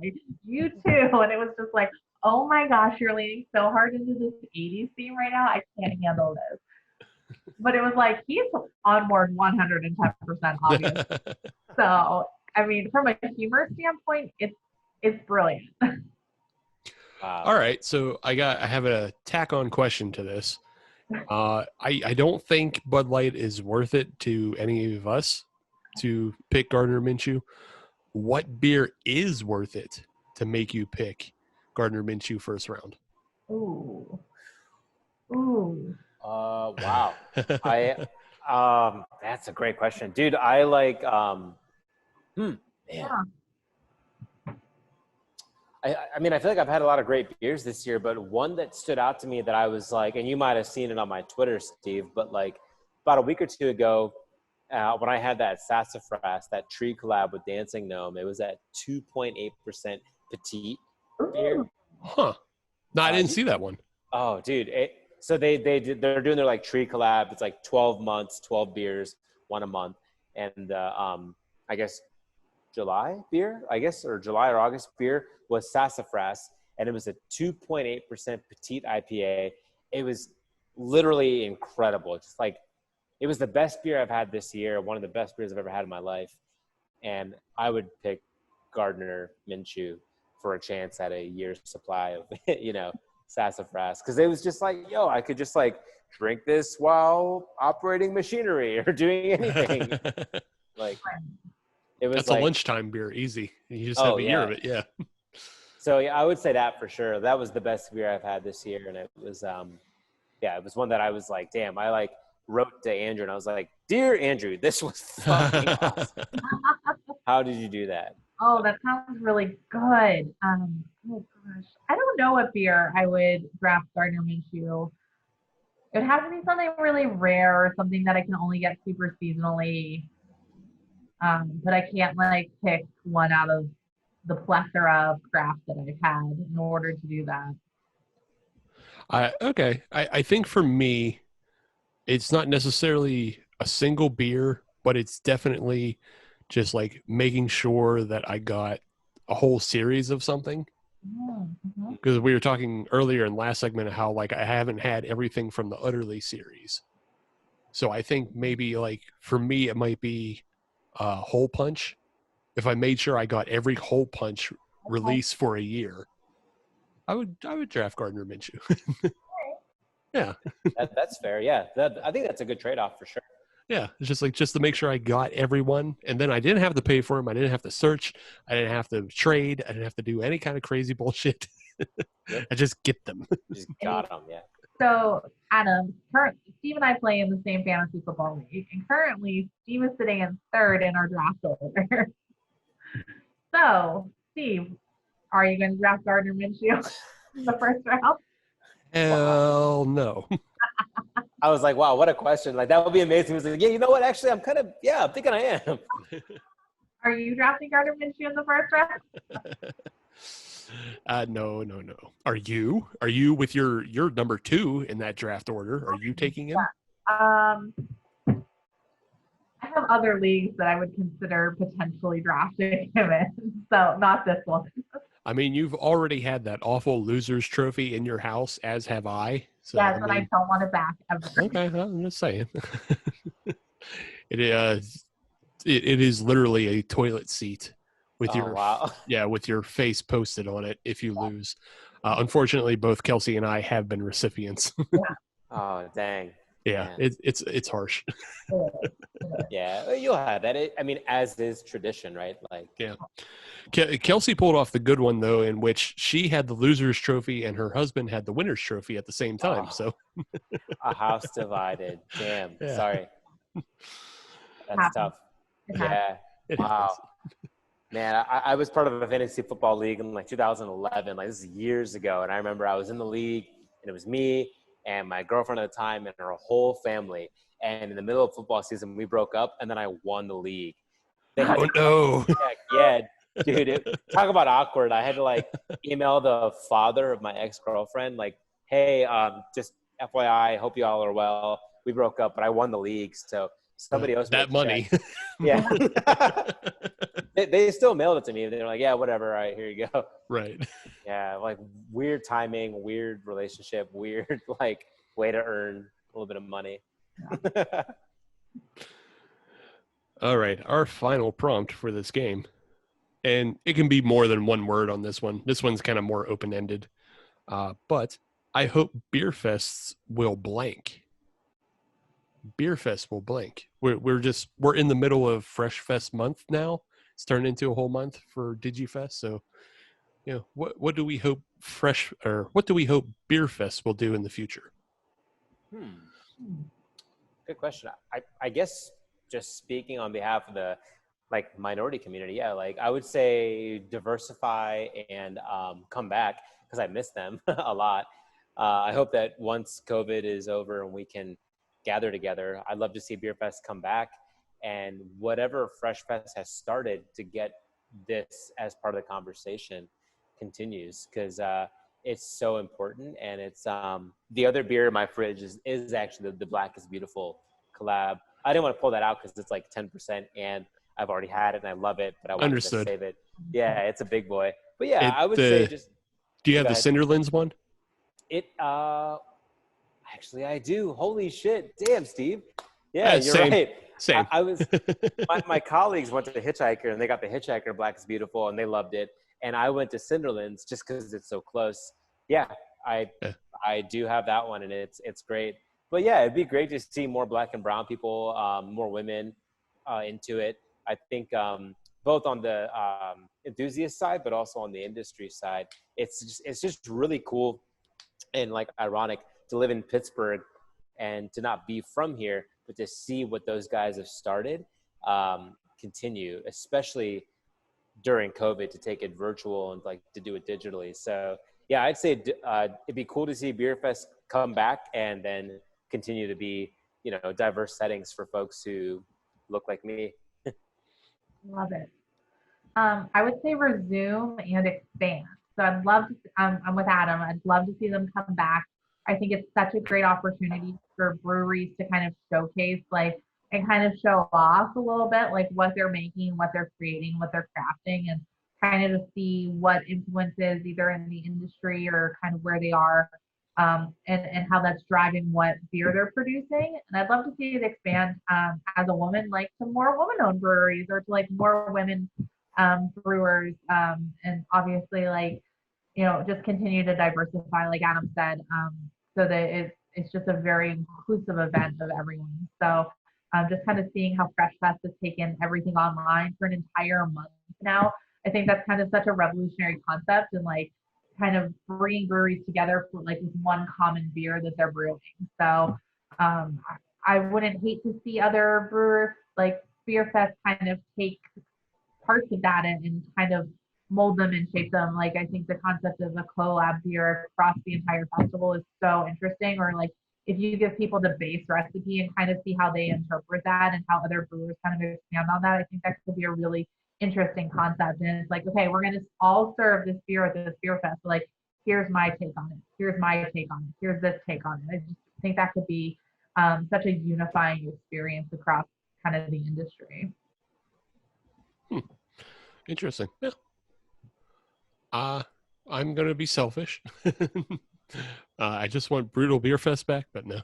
you too. And it was just like, oh my gosh, you're leaning so hard into this 80s theme right now. I can't handle this. But it was like, he's on board 110%, obviously. So, I mean, from a humor standpoint, it's brilliant. All right. So I have a tack on question to this. I don't think Bud Light is worth it to any of us to pick Gardner Minshew. What beer is worth it to make you pick Gardner Minshew first round? Ooh. Wow. That's a great question, dude. I like, man. Yeah. I mean, I feel like I've had a lot of great beers this year, but one that stood out to me that I was like, and you might have seen it on my Twitter, Steve, but like about a week or two ago, when I had that Sassafras, that tree collab with Dancing Gnome, it was at 2.8% petite beer. Huh. No, I didn't see that one. Oh, dude. So they're doing their like tree collab. It's like 12 months, 12 beers, one a month. and I guess July beer, or July or August beer was Sassafras, and it was a 2.8% petite IPA. It was literally incredible. It's like, it was the best beer I've had this year, one of the best beers I've ever had in my life. And I would pick Gardner Minshew for a chance at a year's supply of, Sassafras. Because it was just like, I could just like drink this while operating machinery or doing anything. Like, it was That's like a lunchtime beer, easy. You just have a year of it, yeah. So yeah, I would say that for sure. That was the best beer I've had this year, and it was, it was one that I was like, damn. I like wrote to Andrew, and I was like, "Dear Andrew, this was fucking awesome. How did you do that?" Oh, that sounds really good. Oh gosh, I don't know what beer I would draft Gardner Minshew. It would have to be something really rare or something that I can only get super seasonally. But I can't like pick one out of the plethora of craft that I've had in order to do that. I think for me, it's not necessarily a single beer, but it's definitely just like making sure that I got a whole series of something. Mm-hmm. Because we were talking earlier in last segment of how like I haven't had everything from the Utterly series. So I think maybe like for me, it might be Hole Punch. If I made sure I got every Hole Punch release for a year, I would draft Gardner Minshew. Yeah. That's fair. Yeah. I think that's a good trade-off for sure. Yeah. It's just to make sure I got everyone. And then I didn't have to pay for them. I didn't have to search. I didn't have to trade. I didn't have to do any kind of crazy bullshit. Yep. I just get them. Just got them. Yeah. So, Adam, Steve and I play in the same fantasy football league, and currently Steve is sitting in third in our draft order. So, Steve, are you going to draft Gardner Minshew in the first round? Hell no. I was like, wow, what a question. Like, that would be amazing. He was like, yeah, you know what? Actually, I'm thinking I am. Are you drafting Gardner Minshew in the first round? No. Are you with your number 2 in that draft order? Are you taking him? I have other leagues that I would consider potentially drafting him in, so not this one. I mean, you've already had that awful losers trophy in your house, as have I. So, yes, and I don't want it back ever. Okay, I'm just saying. It is literally a toilet seat with with your face posted on it if you lose. Unfortunately, both Kelsey and I have been recipients. Oh, dang. Yeah, it's harsh. Yeah, you'll have that. As is tradition, right? Like, yeah. Kelsey pulled off the good one though, in which she had the loser's trophy and her husband had the winner's trophy at the same time. So a house divided. Damn. Yeah. Sorry. That's tough. Yeah. Wow. Man, I was part of a fantasy football league in like 2011. Like, this is years ago, and I remember I was in the league, and it was me and my girlfriend at the time and her whole family. And in the middle of football season, we broke up, and then I won the league. Oh no! Yeah, dude. Talk about awkward. I had to like email the father of my ex-girlfriend, like, "Hey, just FYI, hope you all are well. We broke up, but I won the league, so somebody else that money." Yeah. They still mailed it to me. They're like, "Yeah, whatever. All right, here you go." Right. Yeah, like weird timing, weird relationship, weird like way to earn a little bit of money. All right, our final prompt for this game, and it can be more than one word on this one. This one's kind of more open-ended, but I hope beer fests will blank. Beer fest will blank. We're in the middle of Fresh Fest month now. It's turned into a whole month for DigiFest. So, what do we hope Beer Fest will do in the future? Good question. I guess just speaking on behalf of the like minority community, yeah, like I would say diversify and come back, because I miss them a lot. I hope that once COVID is over and we can gather together, I'd love to see Beer Fest come back, and whatever Fresh Fest has started to get this as part of the conversation continues, because it's so important. And it's the other beer in my fridge is actually the Black is Beautiful collab. I didn't want to pull that out because it's like 10% and I've already had it and I love it, but I wanted Understood. to save it. Yeah, it's a big boy. But yeah, It, I would say just. Do you have Go the ahead. Cinderlands one? Actually I do. Holy shit. Damn, Steve. Yeah, you're same. right. Same. I was my colleagues went to the Hitchhiker and they got the Hitchhiker Black is Beautiful and they loved it. And I went to Cinderlands just because it's so close. Yeah, I do have that one and it's great. But yeah, it'd be great to see more Black and brown people, more women into it. I think both on the enthusiast side, but also on the industry side, it's just really cool and like ironic to live in Pittsburgh and to not be from here, but to see what those guys have started continue, especially during COVID, to take it virtual and like to do it digitally. So yeah, I'd say it'd be cool to see Beer Fest come back and then continue to be, diverse settings for folks who look like me. Love it. I would say resume and expand. So I'd love to, I'm with Adam. I'd love to see them come back. I think it's such a great opportunity for breweries to kind of showcase and kind of show off a little bit, like what they're making, what they're creating, what they're crafting, and kind of to see what influences either in the industry or kind of where they are, and how that's driving what beer they're producing. And I'd love to see it expand as a woman, like to more woman-owned breweries or to like more women brewers, and obviously just continue to diversify, like Adam said, so that it's just a very inclusive event of everyone. So just kind of seeing how Fresh Fest has taken everything online for an entire month now. I think that's kind of such a revolutionary concept and like kind of bringing breweries together for like with one common beer that they're brewing. So I wouldn't hate to see other brewers like Beer Fest kind of take parts of that and kind of mold them and shape them. Like I think the concept of a collab beer across the entire festival is so interesting. Or like if you give people the base recipe and kind of see how they interpret that and how other brewers kind of expand on that, I think that could be a really interesting concept. And it's like, okay, we're going to all serve this beer at this beer fest. Like, here's my take on it. Here's my take on it. Here's this take on it. I just think that could be such a unifying experience across kind of the industry. Interesting. Yeah. I'm going to be selfish. I just want Brutal Beer Fest back, but no.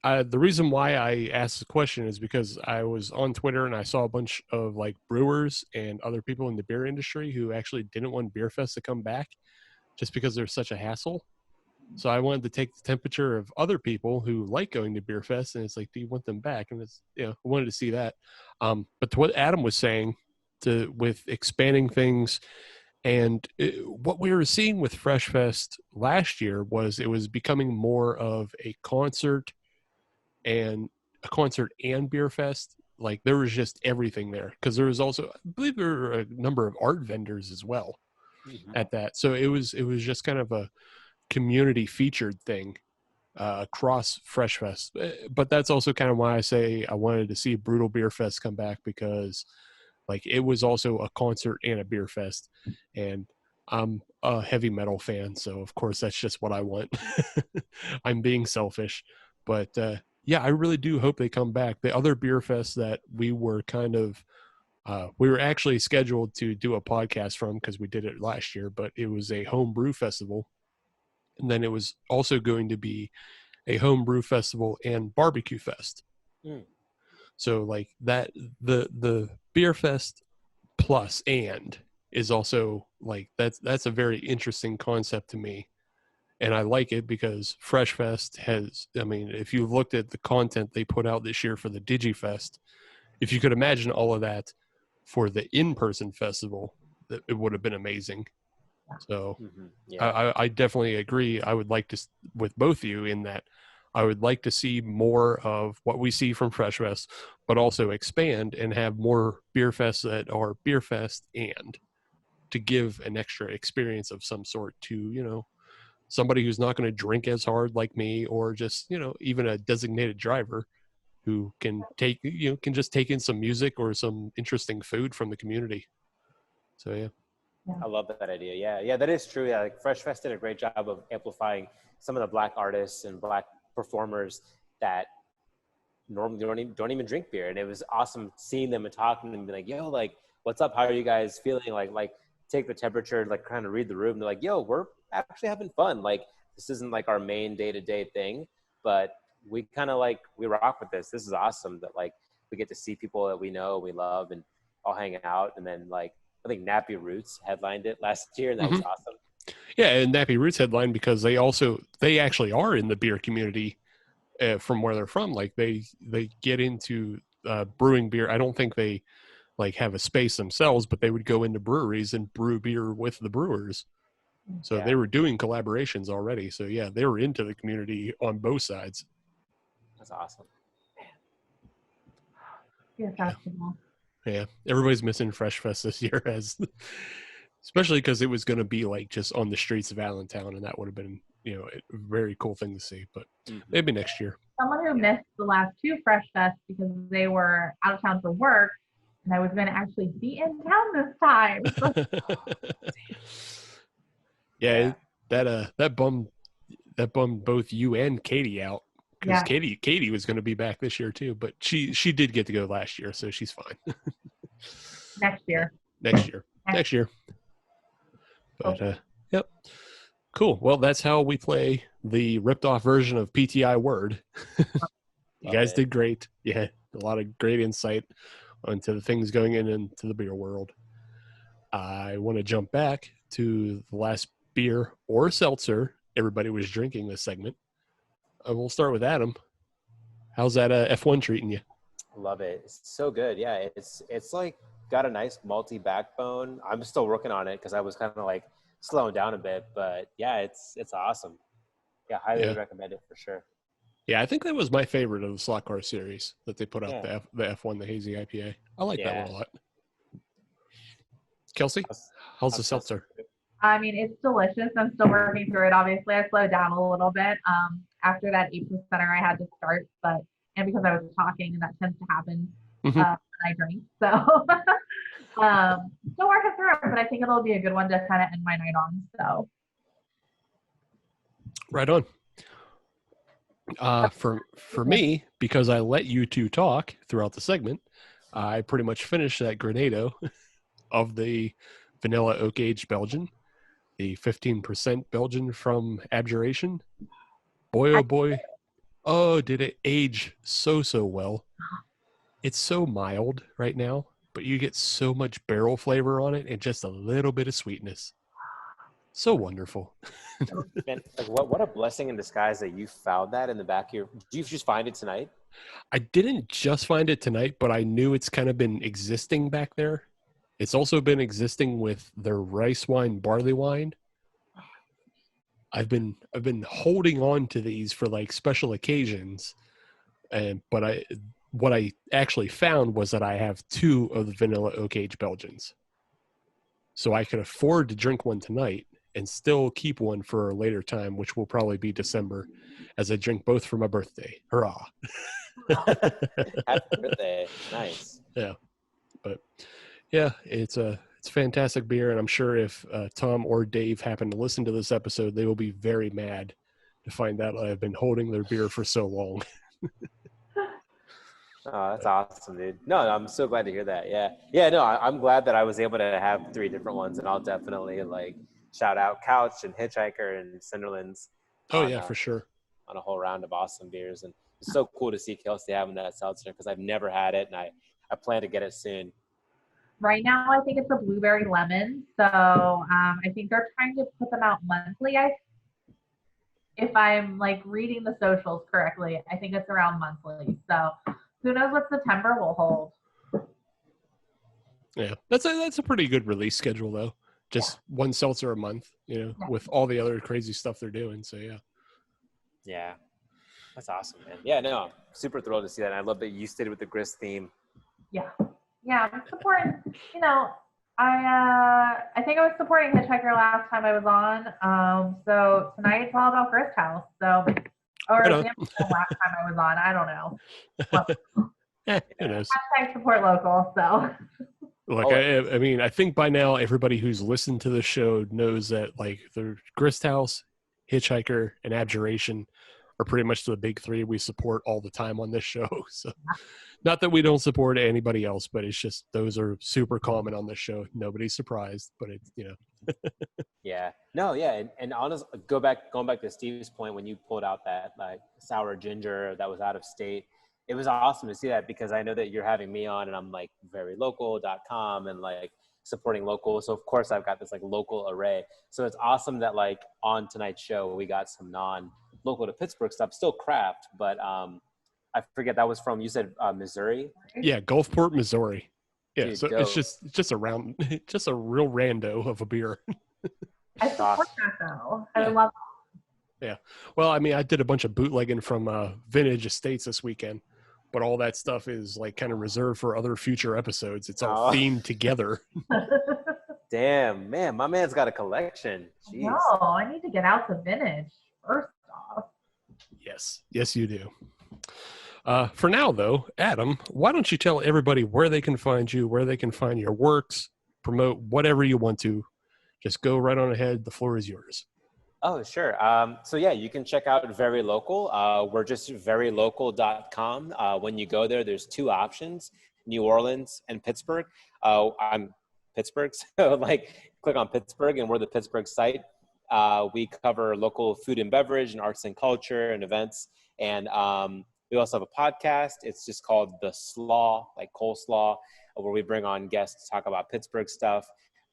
The reason why I asked the question is because I was on Twitter and I saw a bunch of like brewers and other people in the beer industry who actually didn't want Beer Fest to come back just because there's such a hassle. So I wanted to take the temperature of other people who like going to Beer Fest, and it's like, do you want them back? And it's, I wanted to see that. But to what Adam was saying, with expanding things, and what we were seeing with Fresh Fest last year was it was becoming more of a concert and Beer Fest. Like there was just everything there because there was also, I believe there were a number of art vendors as well at that. So it was just kind of a community featured thing across Fresh Fest. But that's also kind of why I say I wanted to see Brutal Beer Fest come back, because like it was also a concert and a beer fest, and I'm a heavy metal fan, so of course that's just what I want. I'm being selfish, but yeah, I really do hope they come back. The other beer fests that we were kind of we were actually scheduled to do a podcast from, because we did it last year, but it was a home brew festival. And then it was also going to be a home brew festival and barbecue fest. So like that, the beer fest plus and is also like, that's a very interesting concept to me. And I like it because Fresh Fest has, I mean, if you looked at the content they put out this year for the DigiFest, if you could imagine all of that for the in-person festival, it would have been amazing. So I definitely agree. I would like to, with both of you, in that I would like to see more of what we see from Fresh Fest, but also expand and have more beer fests that are beer fest, and to give an extra experience of some sort to, somebody who's not going to drink as hard like me, or just, even a designated driver who can can just take in some music or some interesting food from the community. So, yeah. I love that idea. Yeah, that is true. Yeah, like Fresh Fest did a great job of amplifying some of the Black artists and Black performers that normally don't even drink beer, and it was awesome seeing them and talking to them and be like, yo, like, what's up, how are you guys feeling, like take the temperature, like kind of read the room. They're like, yo, we're actually having fun, like this isn't like our main day-to-day thing, but we kind of like, we rock with this is awesome that like we get to see people that we know, we love, and all hang out. And then like I think Nappy Roots headlined it last year, and that was awesome. Yeah, and Nappy Roots headline because they actually are in the beer community from where they're from. Like they get into brewing beer. I don't think they like have a space themselves, but they would go into breweries and brew beer with the brewers. So they were doing collaborations already. So yeah, they were into the community on both sides. That's awesome. Yeah, everybody's missing Fresh Fest this year, especially because it was going to be like just on the streets of Allentown, and that would have been, you know, a very cool thing to see. But maybe next year. Someone who missed the last two Fresh Fests because they were out of town for work, and I was going to actually be in town this time. Yeah, that bummed both you and Katie out. Because Katie was going to be back this year too, but she did get to go last year, so she's fine. Next year. But yep, cool. Well, that's how we play the ripped off version of PTI Word. You guys did great. Yeah, a lot of great insight onto the things going into the beer world. I want to jump back to the last beer or seltzer everybody was drinking this segment. We'll start with Adam. How's that F1 treating you? Love it. It's so good. Yeah, it's like got a nice malty backbone. I'm still working on it because I was kind of like slowing down a bit, but yeah, it's awesome. Yeah, highly recommend it for sure. Yeah, I think that was my favorite of the Slot Car series that they put out, the F1, the hazy IPA. I like that one a lot. Kelsey, how's the seltzer? I mean, it's delicious. I'm still working through it. Obviously, I slowed down a little bit after that 8% I had to start, and because I was talking, and that tends to happen when I drink. So still working through it, but I think it'll be a good one to kind of end my night on. So right on. For me, because I let you two talk throughout the segment, I pretty much finished that Grenado of the vanilla oak aged Belgian, the 15% Belgian from Abjuration. Boy, oh boy. Oh, did it age so well. It's so mild right now, but you get so much barrel flavor on it and just a little bit of sweetness. So wonderful. Man, like what a blessing in disguise that you found that in the back of your... Did you just find it tonight? I didn't just find it tonight, but I knew it's kind of been existing back there. It's also been existing with their rice wine, barley wine. I've been holding on to these for like special occasions, but what I actually found was that I have 2 of the vanilla oak aged Belgians, so I could afford to drink one tonight and still keep one for a later time, which will probably be December, as I drink both for my birthday. Hurrah! Happy birthday! Nice. Yeah, but yeah, it's a fantastic beer, and I'm sure if Tom or Dave happen to listen to this episode, they will be very mad to find out I've been holding their beer for so long. Oh, that's awesome, dude. No, I'm so glad to hear that. Yeah. No, I'm glad that I was able to have 3 different ones, and I'll definitely like shout out Couch and Hitchhiker and Cinderlands. Oh yeah, for sure. On a whole round of awesome beers, and it's so cool to see Kelsey having that seltzer because I've never had it, and I plan to get it soon. Right now, I think it's a blueberry lemon. So I think they're trying to put them out monthly. If I'm like reading the socials correctly, I think it's around monthly. So who knows what September will hold. Yeah, that's a pretty good release schedule though. Just one seltzer a month, with all the other crazy stuff they're doing. So yeah. Yeah, that's awesome, man. Yeah, no, I'm super thrilled to see that. And I love that you stayed with the Grist theme. Yeah, I'm supporting, I think I was supporting Hitchhiker last time I was on. So tonight it's all about Grist House. So, or last time I was on, I don't know. Who knows? Hashtag support local, so. Look, I mean, I think by now everybody who's listened to the show knows that like the Grist House, Hitchhiker, and Abjuration are pretty much the big three we support all the time on this show. So not that we don't support anybody else, but it's just those are super common on this show. Nobody's surprised, but it's, you know. Yeah. No, yeah. And honestly, going back to Steve's point, when you pulled out that like sour ginger that was out of state, it was awesome to see that, because I know that you're having me on and I'm like verylocal.com and like supporting local. So of course I've got this like local array. So it's awesome that like on tonight's show, we got some non-local to Pittsburgh stuff, still craft, but I forget, that was from, you said Missouri? Yeah, Gulfport, Missouri. Yeah, Dude, so dope. it's just a real rando of a beer. I support that though. I love it. Yeah. Well, I mean, I did a bunch of bootlegging from Vintage Estates this weekend, but all that stuff is like kind of reserved for other future episodes. It's all themed together. Damn, man, my man's got a collection. Jeez. No, I need to get out to vintage first off. Yes, you do. For now, though, Adam, why don't you tell everybody where they can find you, where they can find your works, promote whatever you want to. Just go right on ahead. The floor is yours. Oh, sure. So yeah, you can check out Very Local. We're just verylocal.com. When you go there, there's two options, New Orleans and Pittsburgh. I'm Pittsburgh, so like click on Pittsburgh and we're the Pittsburgh site. We cover local food and beverage and arts and culture and events. And we also have a podcast. It's just called The Slaw, like coleslaw, where we bring on guests to talk about Pittsburgh stuff.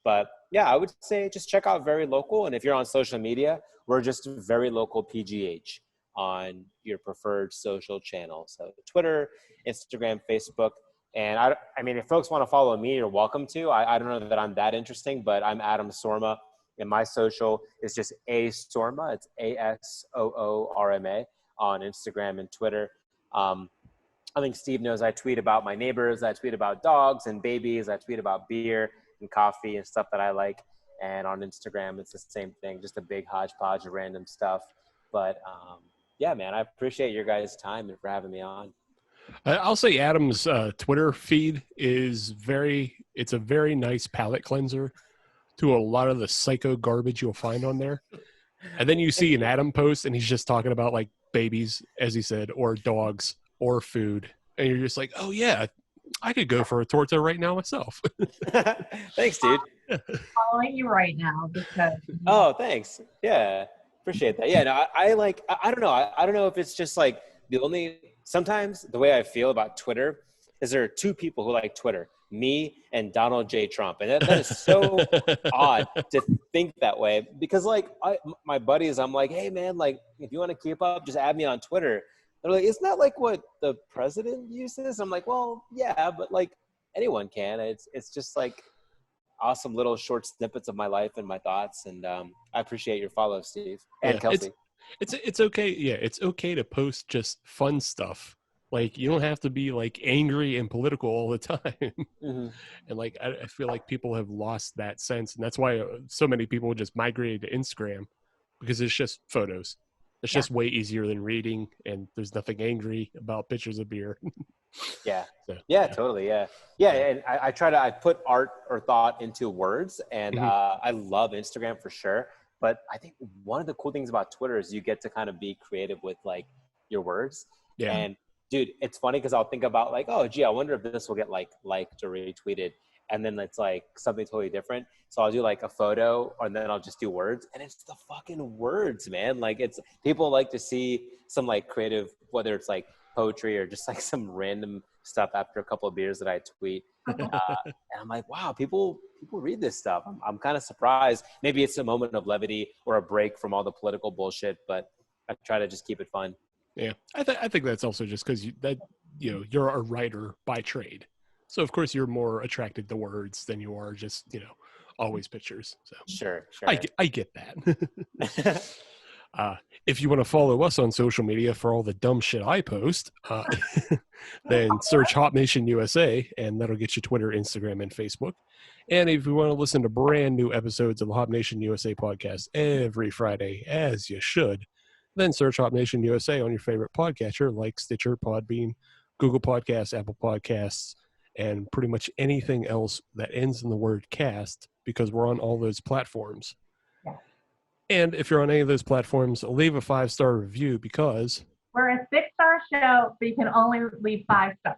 But yeah, I would say just check out Very Local. And if you're on social media, we're just Very Local PGH on your preferred social channel. So Twitter, Instagram, Facebook. And I mean, if folks want to follow me, you're welcome to. I don't know that I'm that interesting, but I'm Aadam Soorma. And my social is just A Soorma. It's ASOORMA on Instagram and Twitter. I think Steve knows I tweet about my neighbors. I tweet about dogs and babies. I tweet about beer and coffee and stuff that I like. And on Instagram, it's the same thing, just a big hodgepodge of random stuff. But yeah, man, I appreciate your guys' time and for having me on. I'll say Adam's Twitter feed is it's a very nice palate cleanser to a lot of the psycho garbage you'll find on there. And then you see an Adam post and he's just talking about like babies, as he said, or dogs or food. And you're just like, oh yeah, I could go for a torta right now myself. Thanks, dude. Following you right now because. Oh, thanks. Yeah, appreciate that. Yeah, no, I don't know. I don't know if it's just like sometimes the way I feel about Twitter is there are two people who like Twitter, me and Donald J. Trump. And that is so odd to think that way because like my buddies, I'm like, hey man, like if you want to keep up, just add me on Twitter. They're like, isn't that like what the president uses? I'm like, well, yeah, but like anyone can. It's just like awesome little short snippets of my life and my thoughts. And I appreciate your follow, Steve and Kelsey. It's okay. Yeah, it's okay to post just fun stuff. Like you don't have to be like angry and political all the time. Mm-hmm. And like I feel like people have lost that sense, and that's why so many people just migrated to Instagram because it's just photos. It's just way easier than reading, and there's nothing angry about pictures of beer. Yeah. Totally. Yeah. And I put art or thought into words, and I love Instagram for sure. But I think one of the cool things about Twitter is you get to kind of be creative with like your words. Yeah. And dude, it's funny because I'll think about like, oh, gee, I wonder if this will get liked or retweeted. And then it's like something totally different. So I'll do like a photo and then I'll just do words. And it's the fucking words, man. Like people like to see some like creative, whether it's like poetry or just like some random stuff after a couple of beers that I tweet. And I'm like, wow, people read this stuff. I'm kind of surprised. Maybe it's a moment of levity or a break from all the political bullshit, but I try to just keep it fun. Yeah. I think that's also just because you're a writer by trade. So of course you're more attracted to words than you are just, always pictures. So sure. I get that. If you want to follow us on social media for all the dumb shit I post, then search Hop Nation USA, and that'll get you Twitter, Instagram, and Facebook. And if you want to listen to brand new episodes of the Hop Nation USA podcast every Friday, as you should, then search Hop Nation USA on your favorite podcatcher like Stitcher, Podbean, Google Podcasts, Apple Podcasts, and pretty much anything else that ends in the word cast, because we're on all those platforms. Yeah. And if you're on any of those platforms, leave a 5-star review, because we're a 6-star show, but you can only leave 5 stars.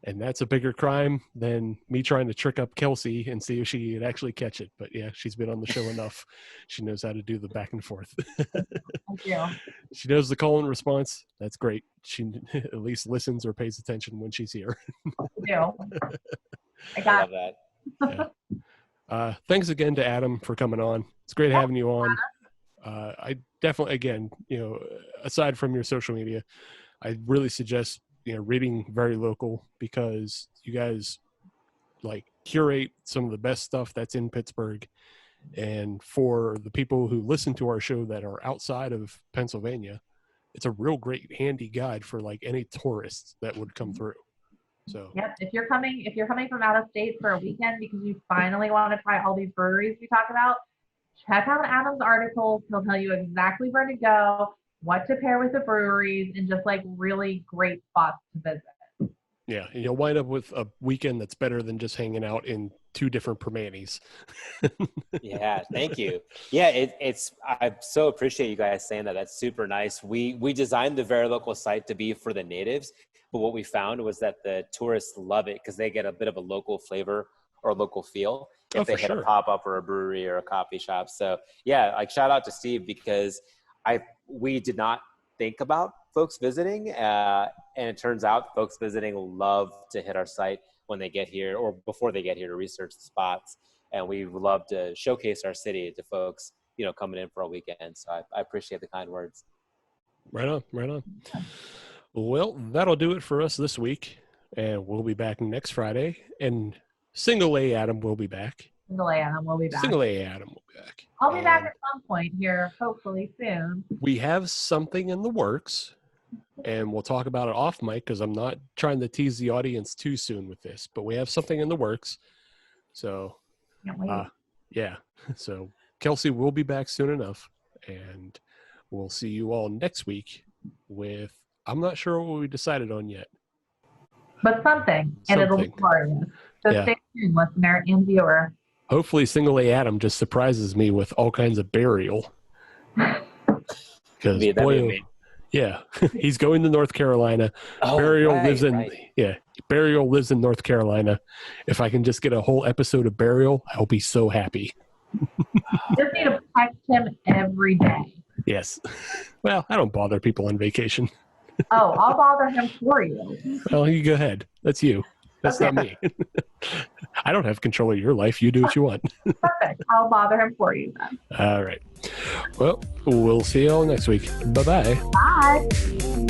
And that's a bigger crime than me trying to trick up Kelsey and see if she'd actually catch it. But yeah, she's been on the show enough. She knows how to do the back and forth. Thank you. She knows the call and response. That's great. She at least listens or pays attention when she's here. I do. I got love that. Yeah. Thanks again to Adam for coming on. It's great having you on. I definitely, again, aside from your social media, I really suggest reading Very Local, because you guys curate some of the best stuff that's in Pittsburgh. And for the people who listen to our show that are outside of Pennsylvania, it's a real great handy guide for any tourists that would come through. So yep, if you're coming from out of state for a weekend because you finally want to try all these breweries we talk about, check out Adam's articles. He'll tell you exactly where to go, what to pair with the breweries, and just really great spots to visit. Yeah, and you'll wind up with a weekend that's better than just hanging out in 2 different Permanis. Yeah, thank you. Yeah, I so appreciate you guys saying that. That's super nice. We designed the Very Local site to be for the natives, but what we found was that the tourists love it because they get a bit of a local flavor or local feel if they hit a pop-up or a brewery or a coffee shop. So yeah, shout out to Steve, because we did not think about folks visiting, and it turns out folks visiting love to hit our site when they get here or before they get here to research the spots. And we love to showcase our city to folks, coming in for a weekend. So I appreciate the kind words. Right on. Well, that'll do it for us this week, and we'll be back next Friday. And Single A Adam will be back. Single A Adam will be back. I'll be back at some point here, hopefully soon. We have something in the works, and we'll talk about it off mic, because I'm not trying to tease the audience too soon with this, but we have something in the works. So, yeah. So Kelsey will be back soon enough, and we'll see you all next week with, I'm not sure what we decided on yet. But something. And it'll be glorious. So stay tuned, listener and viewer. Hopefully Single A Adam just surprises me with all kinds of burial. Because he's going to North Carolina. Burial lives in North Carolina. If I can just get a whole episode of Burial, I'll be so happy. Just need to text him every day. Yes. Well, I don't bother people on vacation. Oh, I'll bother him for you. Well, you go ahead. That's you. That's not me. I don't have control of your life. You do what you want. Perfect. I'll bother him for you then. All right. Well, we'll see you all next week. Bye-bye. Bye.